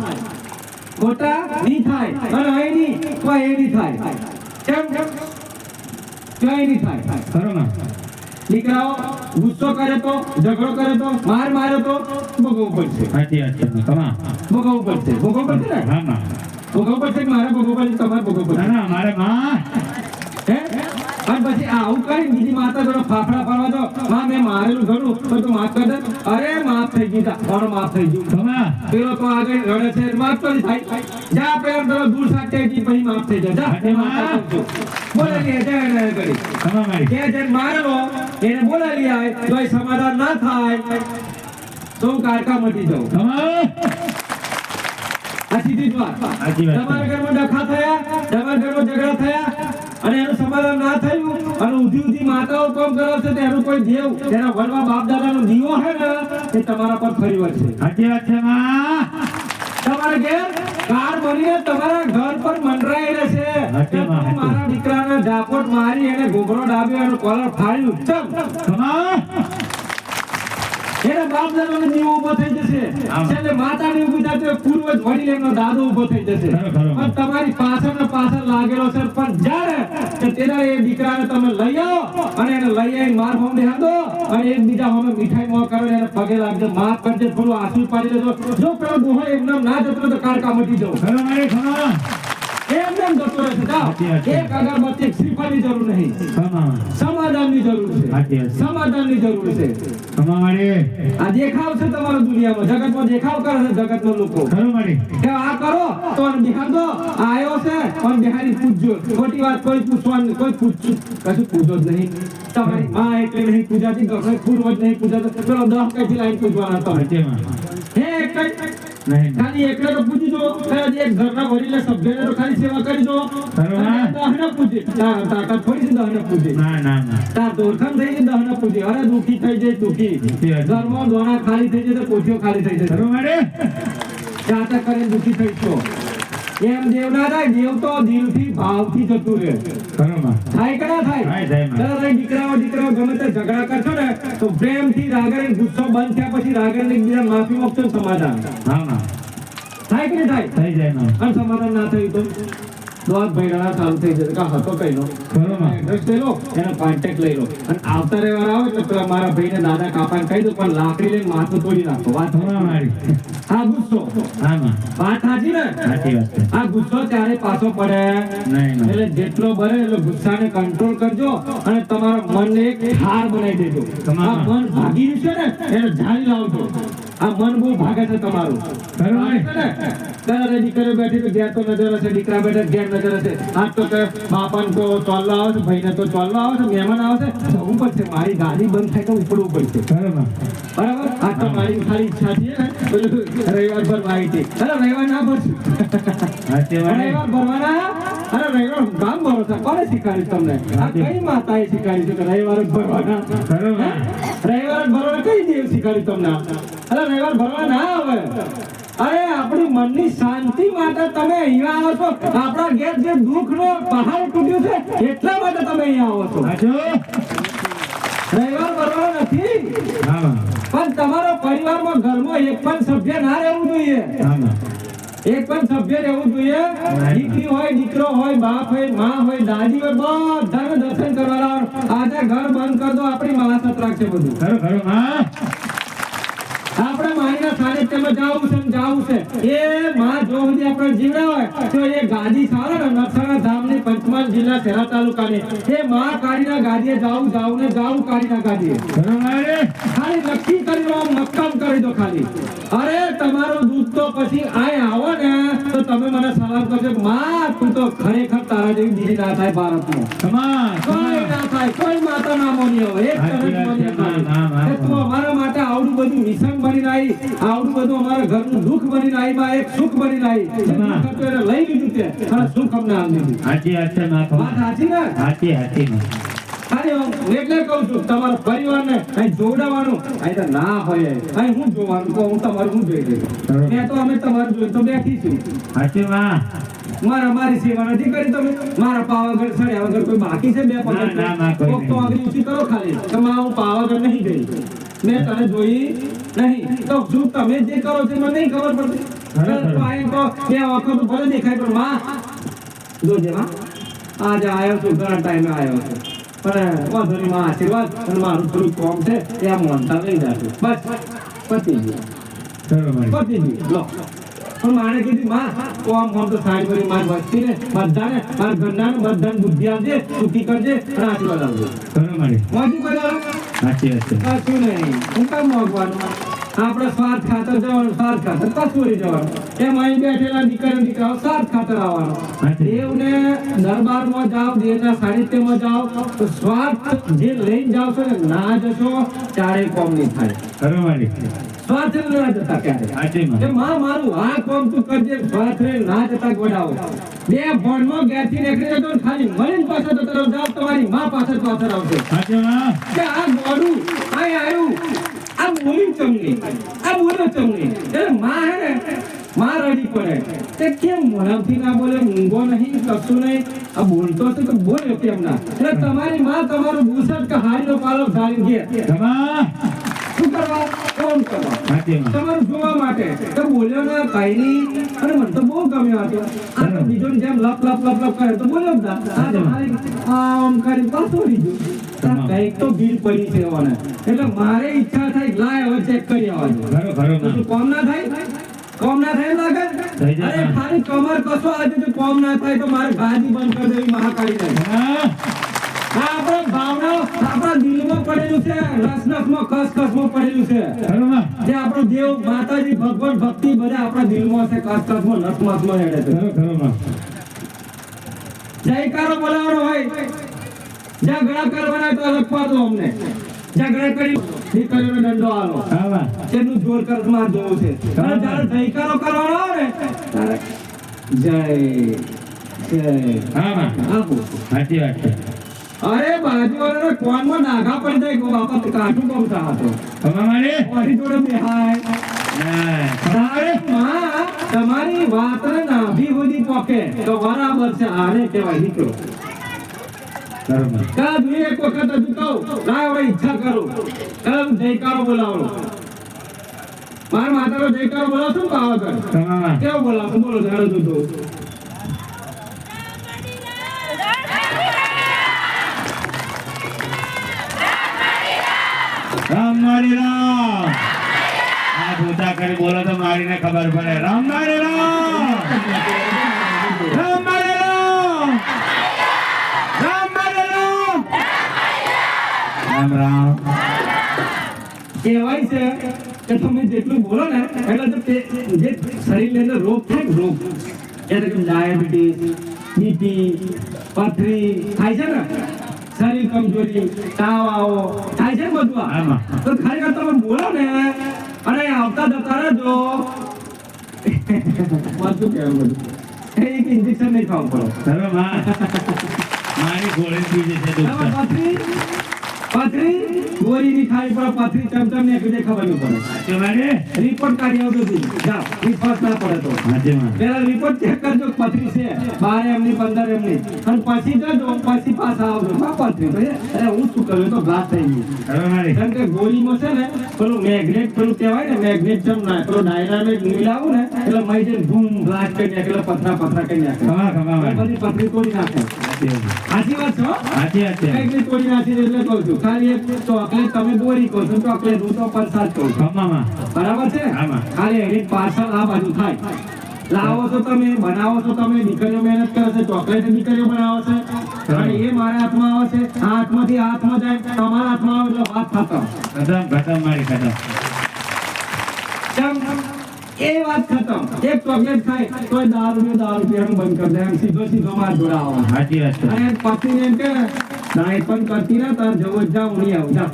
ખોટા નહીં થાય અને અહીં નહીં તો એ નહીં થાય. કેમ ક્યાંય નહીં થાય. ખરું માં. દીકરાઓ ગુસ્સો કરે તો ઝઘડો કરે તો માર્યો તો ભોગવવું પડશે. સાચી વાત છે. ખમા. ભોગવવું પડશે. ભોગવવું પડશે ને? હા માં. ભોગવવું પડશે કે મારે ભોગવવું પડશે? તમારે ભોગવવું ના પડશે. ના મારે માં. હે? અને પછી આવું કરી બીજી માતા જોડે ફાફડા પાડવા દો. માં મેં મારેલું ઘણું તો તું માફ કર દે. અરે માફ થઈ ગયું તા. કોણ માફ થઈ ગયું? ખમા. પેલો તો આગળ રડે છે માફ તો નહીં થાય. જા પ્રેમ કરો દૂર સાથે પછી માફ થઈ જાય. જા એ માતા કહું છું. બોલેલી હે, જય કરી ખમા મારી. કે જેને મારેલો એને બોલાવી આવે તો એ સમાધાન ના થાય તો હું કારકા મટી જાઉં. ખમા. આ સીધી જ વાત. સાચી વાત છે. તમારા ઘરમાં ડખા થયા, તમારા ઘરમાં ઝઘડા થયા અને એનું સમાધાન ના થયું અને ઊંધી માતાઓ કામ કરે છે તો એનું કોઈ દેવ એના વડવા બાપ દાદાનો દીવો હે ને એ તમારા પર ફરી વળશે. સાચી વાત છે માં. તમારા ઘેર કાર બનીને તમારા ઘર પર મંડરાઈ રહેશે કે તું મારા દીકરાને ઝાપટ મારી એને ઘૂઘરો ડાબ્યો એનો કોલર ફાડ્યું ચમ ખમા. એના બાપ દાદાનો દીવો ઊભો થઈ જશે. છેલ્લે માતાની ઊભી થાય તો પૂર્વજ વડીલેનો દાદો ઊભો થઈ જશે. પણ તમારી પાછળ ને પાછળ લાગેલો છે પણ જ્યારે કે તેના એ દીકરાને તમે લઈ આવો અને એને લઈ આવીને માર ફોન દેખાડો અને એકબીજા સામે મીઠાઈ મોં કરો એને પગે લાગજો, માફ કરજો, થોડું આંસુ પાડી દેજો. જો પેલો દોહો એમને ના જતો તો કારકા મટી જાવ. ખરું મારી. ખમા. એમને એમ જતો રહેશે. જાઓ. એક અગરબત્તી એક શ્રીફળની જરૂર નહીં, ખમા. સમાધાનની જરૂર છે. સાચી વાત છે. સમાધાનની જરૂર છે. ખમા મારી. આ દેખાવ છે તમારો દુનિયામાં, જગતમાં દેખાવ કરે છે જગતના લોકો ખરું મારી. કે આ કરો તો આને બિહાર દો, આ આવ્યો છે અને બિહારી પૂજજો. ખોટી વાત કોઈ પૂછવાનું, કોઈ પૂછશું કશું પૂછો જ નહીં. તમારી માં એટલે નહીં પૂજાતી, કોઈ પૂર્વજ નહીં પૂજાતો, પેલો 10 કઈથી લાઈન પૂજવાના હતા. સાચી માં. હે એક કઈ નહીં. ખાલી એકલે તો પૂજી દો, કદાચ એક ઘરના વડીલે સભ્યને તો ખાલી સેવા કરી દો. ખરું ના. 10 ના પૂજે, તાકાત થોડી છે 10 ના પૂજે. ના ના ના. તાર દોરખમ થઈ જાય 10 ના પૂજે. અરે દુખી થઈ જાય દુખી. ઘરમાં દોણા ખાલી થઈ જાય તો કોઠીઓ ખાલી થઈ જાય. ખરું મારી. જાતા કરીને દુખી થઈશો. એમ દેવ ના થાય, દેવ તો દિલથી ભાવથી જતું રહે. ખરું માં. થાય કે ના થાય? થાય, થાય માં. ત્યારે દીકરાઓ ગમે તે ઝઘડા કરશો ને તો પ્રેમથી રાગણી ગુસ્સો બંધ થયા પછી રાગણી એકબીજા માફી માંગશો ને સમાધાન હા માં. થાય કે નહીં થાય? થઈ જાય માં. અને સમાધાન ના થયું તો દોત ભૈડા ચાલુ થઈ જશે. કા હતો કઈ નો ખરું માં. એડ્રેસ લઈ લો, એનો કોન્ટેક્ટ લઈ લો અને આવતા રવિવાર આવે એટલે પેલા મારા ભાઈને દાદા કાપાને કહી દો પણ લાકડી લઈને માથું તોડી નાખો. વાત ખમા મારી. આ ગુસ્સો હા માં. વાત સાચી ને? સાચી વાત છે. આ ગુસ્સો ત્યારે પાછો પડે નહીં માં. એટલે જેટલો બને એટલો ગુસ્સાને કંટ્રોલ કરજો અને તમારા મનને એક હાર બનાવી દેજો. તમારા. આ મન ભાગી રહ્યું છે ને એને જાળી લાવજો. આ મન બહુ ભાગે છે તમારું. બરોબર. છે ને? ત્યારે દીકરીઓ બેઠી તો ઘેર તો નજર હશે, દીકરા બેઠા ઘેર નજર હશે. આજ તો કે બાપાને તો ચાલવા આવે છે, ભાઈને તો ચાલવા આવે છે, મહેમાન આવે છે, જવું પડશે. મારી ગાડી બંધ થાય તો ઉપડવું પડશે. બરોબર. બરાબર? આજ તો મારી ખાલી ઈચ્છા છે ને પેલું રવિવાર ભરવા આવી હતી. અરે રવિવાર ના ભરશું. સાચી વાત. રવિવાર ભરવાના? અરે રવિવાર ગામ ભરો છો. કોને શીખવાડ્યું તમને? આ કઈ માતાએ શીખવાડ્યું છે કે રવિવાર જ ભરવાના? બરોબર. રવિવાર ભરવાના કઈ દેવ શીખવાડ્યું તમને? અરે રવિવાર ભરવા ના આવે. અરે આપણી મનની શાંતિ માટે તમે અહીંયા આવો છો. આપણા ઘેર જે દુઃખનો પહાડ તૂટ્યું છે એટલા માટે તમે અહીંયા આવો છો. સાચું. રવિવાર ભરવાનો નથી. હા. પણ તમારો પરિવારમાં ઘરમાં એક પણ સભ્ય ના રહેવું જોઈએ. હા. એક પણ સભ્ય રહેવું જોઈએ. દીકરી હોય, દીકરો હોય, બાપ હોય, માં હોય, દાદી હોય, બધાને દર્શન કરવા લાવો. આજે ઘર બંધ કરી દો, આપણી મહાસત રાખશે બધું. ખરું ખરું. હા. આપણે મારીના સાનિધ્યમાં જાવું છે ને જાવું છે. એ માં જો સુધી આપણે જીવ્યા હોય તો એ ગાદી સારા ને નરસાણા ધામની પંચમહાલ જિલ્લા શહેરા તાલુકાની એ માં કાળીના ગાદીએ જાવું ને જાવું કાળીના ગાદીએ. બરોબર. ખાલી નક્કી કરી દો, મક્કમ કરી દો ખાલી. અરે તમારું દૂધ તો પછી આય આવો ને તો તમે મને સલામ કરજો, માં તું તો ખરેખર તારા જેવી બીજી ના થાય ભારતમાં. સમાજ. કોઈ ના થાય, કોઈ માતા ના મોની હોય, એક તરફ મોની થાય. કે તું અમારા માટે આવડું બધું મિશન બની આવી, આવડું બધું અમારા ઘરનું દુઃખ બની આવી, માં એક સુખ બની આવી. એ દુઃખ હતું એને લઈ લીધું છે અને સુખ અમને આપી દીધું. સાચી વાત છે માં. વાત સાચી ને? સાચી સાચી માં. ખાલી હું એટલે કહું છું તમારા પરિવારને અહીં જોડાવાનું અહીં તો ના હોય. અહીં હું જોવાનું કહું, હું તમારું હું જોઈ લઈશ. મેં તો અમે તમારું જોઈ તો બેઠી છું. સાચી માં. મારી સેવા નથી કરી તમે. મારા પાવાગઢ સડ્યા વગર કોઈ બાકી છે? બે ના, ના, ના, કોઈ પગ તો આગળ ઊંચી કરો ખાલી કે માં હું પાવાગઢ નહીં ગઈ, મેં તને જોઈ નહીં. તો શું તમે જે કરો છો મને નહીં ખબર પડતી? તો અહીં તો બે વખત ભલે દેખાય પણ માં જોજે માં આજે આવ્યો છું, ઘણા ટાઈમે આવ્યો છું પણ વાંધો નહીં, માં આશીર્વાદ અને મારું થોડું કોમ છે એ આ મોનતા લઈ જાશું. બસ પતી ગયું, બરોબર. પતી ગયું. લો પણ મારે કીધું માં કોમ તો સાઈડ કરી માર વસ્તી ને બધાને મારા ઘરનાને બધાને બુદ્ધિ આપજે, સુખી કરજે અને આશીર્વાદ આપજે. બરોબર. મોજી બધા સાચી વાત છે. કશું નહીં. હું કામ મોગવાનું? આપણે સ્વાર્થ ખાતર જવાનું, સ્વાર્થ ખાતર કસોરી જવાનું. એમ અહીં બેઠેલા દીકરાઓ સ્વાર્થ ખાતર આવવાનો. દેવને દરબારમાં જાઓ, દેવના સાનિધ્યમાં જાઓ તો સ્વાર્થ જે લઈને જાઓ છો ને ના જશો ત્યારે કોમ નહીં થાય. બરોબર. સ્વાર્થ ના જતા ક્યારે સાચી માં. કે માં મારું આ કોમ તું કરજે, સ્વાર્થ ના જતા ગોડાવો. બે ભણમાં ઘેરથી નીકળી જતો ને ખાલી મળીને પાછળ તો તરફ જાવ, તમારી માં પાછળ પાછળ આવશે સાચી માં. કે આ ગોડું આ આવ્યું, આ બોલી ચમની, આ બોલો ચમની. એટલે માં હે ને માં રડી પડે તે કેમ મોઢાથી ના બોલે, મૂંગો નહીં, કશું નહીં, આ બોલતો છે તો બોલે કેમ ના? એટલે તમારી માં તમારું બુસટ કે હારીનો પાલો ધારી ગયા સમાજ. શું કરવા? કોમ કરવા. સાચી માં. તમારું જોવા માટે તો બોલ્યો ના કઈ નહીં. અને મને તો બહુ ગમ્યો હતો. આ તો બીજોની જેમ લપ લપ લપ લપ કરે તો બોલ્યો જ ના. આ તો ખાલી આમ કરી પાછું રહી ગયું. આ કંઈક તો ભીડ પડી છે એવાને. એટલે મારે ઈચ્છા થાય લાય હવે ચેક કરી આવજો. ખરું ખરું તો માં. શું કોમ ના થાય? કોમ ના થાય લાગે? થઈ જાય. અરે ખાલી કમર કસો આજે તો કોમ ના થાય તો મારે ગાદી બંધ કરી દેવી મહાકાળી નહીં. હા. આ આપણા ભાવના આપણા દિલમાં પડેલું છે, રસરસમાં કસકસમાં પડેલું છે. ખરું માં. જે આપણો દેવ માતાજી ભગવાન ભક્તિ બધા આપણા દિલમાં છે, કસકસમાં નસમાં હેડે છે. ખરું ખરું માં. જયકારો બોલાવવાનો હોય, જ્યાં ગળા કરવાના તો અલગ પાડો અમને. જ્યાં ગળા કરી દીકરીઓનો દંડો આલો. હા માં. તેનું જોર કરજમાં જોવું છે. અને જ્યારે જયકારો કરવાનો આવે ને ત્યારે જય જય હા માં. આપો. સાચી વાત છે. અરે બાજુવાળાના કોનમાં નાગા પડી જાય કે બાપા કાઠું કોમ થતો. તમારે. મારી જોડે બેહાય. હા. તારે માં તમારી વાતને નાભી સુધી પોકે તો બરાબર છે. આને કહેવાય દીકરો. ખરું માં. કા જોઈએ એક વખત હજુ કહું લાય હવે ઈચ્છા કરું કલમ જયકારો બોલાવો. મારા માતાનો જયકારો બોલાવશો ને પાવાગઢ તમારા. કેવો બોલાવશો? બોલો જાણો તું તો. રામ મારી રામ. આ પૂજા કરી બોલો તો મારીને ખબર પડે. રામ મારી રામ. રામ મારી રામ. રામ મારી રામ. રામ રામ. કહેવાય છે કે તમે જેટલું બોલો ને એટલે તો જે શરીરની અંદર રોગ થાય ને રોગ એટલે કે ડાયાબિટીસ બીપી પથરી થાય છે ને શરીર કમજોરી તાવ આવો થાય છે ને બધું આમાં. તો ખરેખર તમે બોલો ને અને આવતા જતા રહેજો બધું કહેવું બધું એક ઇન્જેક્શન નહીં ખાવું પડે હવે મારી ગોળી પી જશે ડોક્ટર. પથરી ગોળીની ખાવી પડે પથરી ચમચમ ને એકબીજે ખબર નહીં પડે સાચું મારે? રિપોર્ટ કાઢી આવજો જી જાઓ વિશ્વાસ ના પડે તો સાચું મારે. પેલા રિપોર્ટ ચેક કરજો પથરી છે 12 એમની 15 એમની અને પછી જજો પછી પાછા આવજો માં પથરી ભાઈ અરે હું શું કર્યું તો ઘાસ થઈ ગયું હવે મારી. કારણ કે ગોળીમાં છે ને પેલું મેગ્નેટ પેલું કહેવાય ને મેગ્નેટ જેમ ના પેલું ડાયનામિક મિલાવું ને એટલે મય જે બૂમ બ્લાસ્ટ કરી નાખે એટલે પથરા કરી નાખે ખમા મારી. બધી પથરી તોડી નાખે સાચી વાત છે હો? સાચી વાત છે. મેગ્નેટ તોડી નાખી એટલે કહું છું ખાલી એક ચોકલેટ તમે દોરી કહો છો ચોકલેટ હું તો પ્રસાદ કહું છું ખમામાં. બરાબર છે આમાં. ખાલી એની પાછળ આ બાજુ થાય લાવો છો તમે બનાવો છો તમે દીકરીઓ મહેનત કરે છે ચોકલેટ દીકરીઓ બનાવો છે અને એ મારા હાથમાં આવે છે આ હાથમાંથી આ હાથમાં જાય તમારા હાથમાં આવે એટલે વાત ખતમ ખતમ મારી ખતમ. કેમ? એ વાત ખતમ એક ચોકલેટ ખાય તો દારૂ પીવાનું બંધ કરી દે એમ સીધો માર જોડાવો સાચી વાત છે. અને પતિને એમ કે ડાયટ પણ કરતી ના તાર જવો જ જા ઉણી આવ જા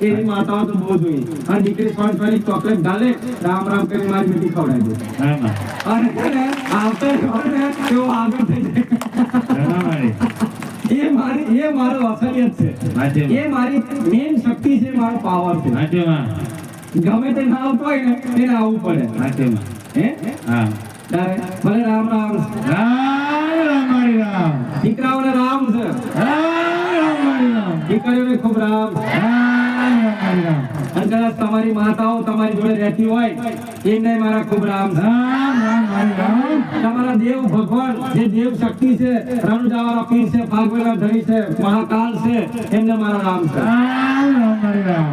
એની માતાઓ તો બહુ જોઈ અને દીકરી પણ ચોકલેટ ગાલે રામ રામ કરી મારી બેટી ખવડાવી દે આમાં. અને છે ને આવતો હોય ને તેઓ આગળ થઈ ખમા મારી. જાય એ મારો અસલિયત છે સાચું. એ મારી મેન શક્તિ છે મારો પાવર છે સાચું માં. ગમે તે ના આવતો હોય ને એને આવવું પડે સાચું માં. હે હા. તારે ભલે રામ રામ રામ મારી રામ. દીકરાઓને રામ છે રામ મારી રામ. દીકરીઓને ખૂબ રામ રામ મારી રામ. અને કદાચ તમારી માતાઓ તમારી જોડે રહેતી હોય એમને મારા ખૂબ રામ છે રામ મારી રામ. તમારા દેવ ભગવાન જે દેવ શક્તિ છે રણુજાવાળા પીર છે ભાગવેલા ધણી છે મહાકાલ છે એમને મારા રામ છે રામ મારી રામ.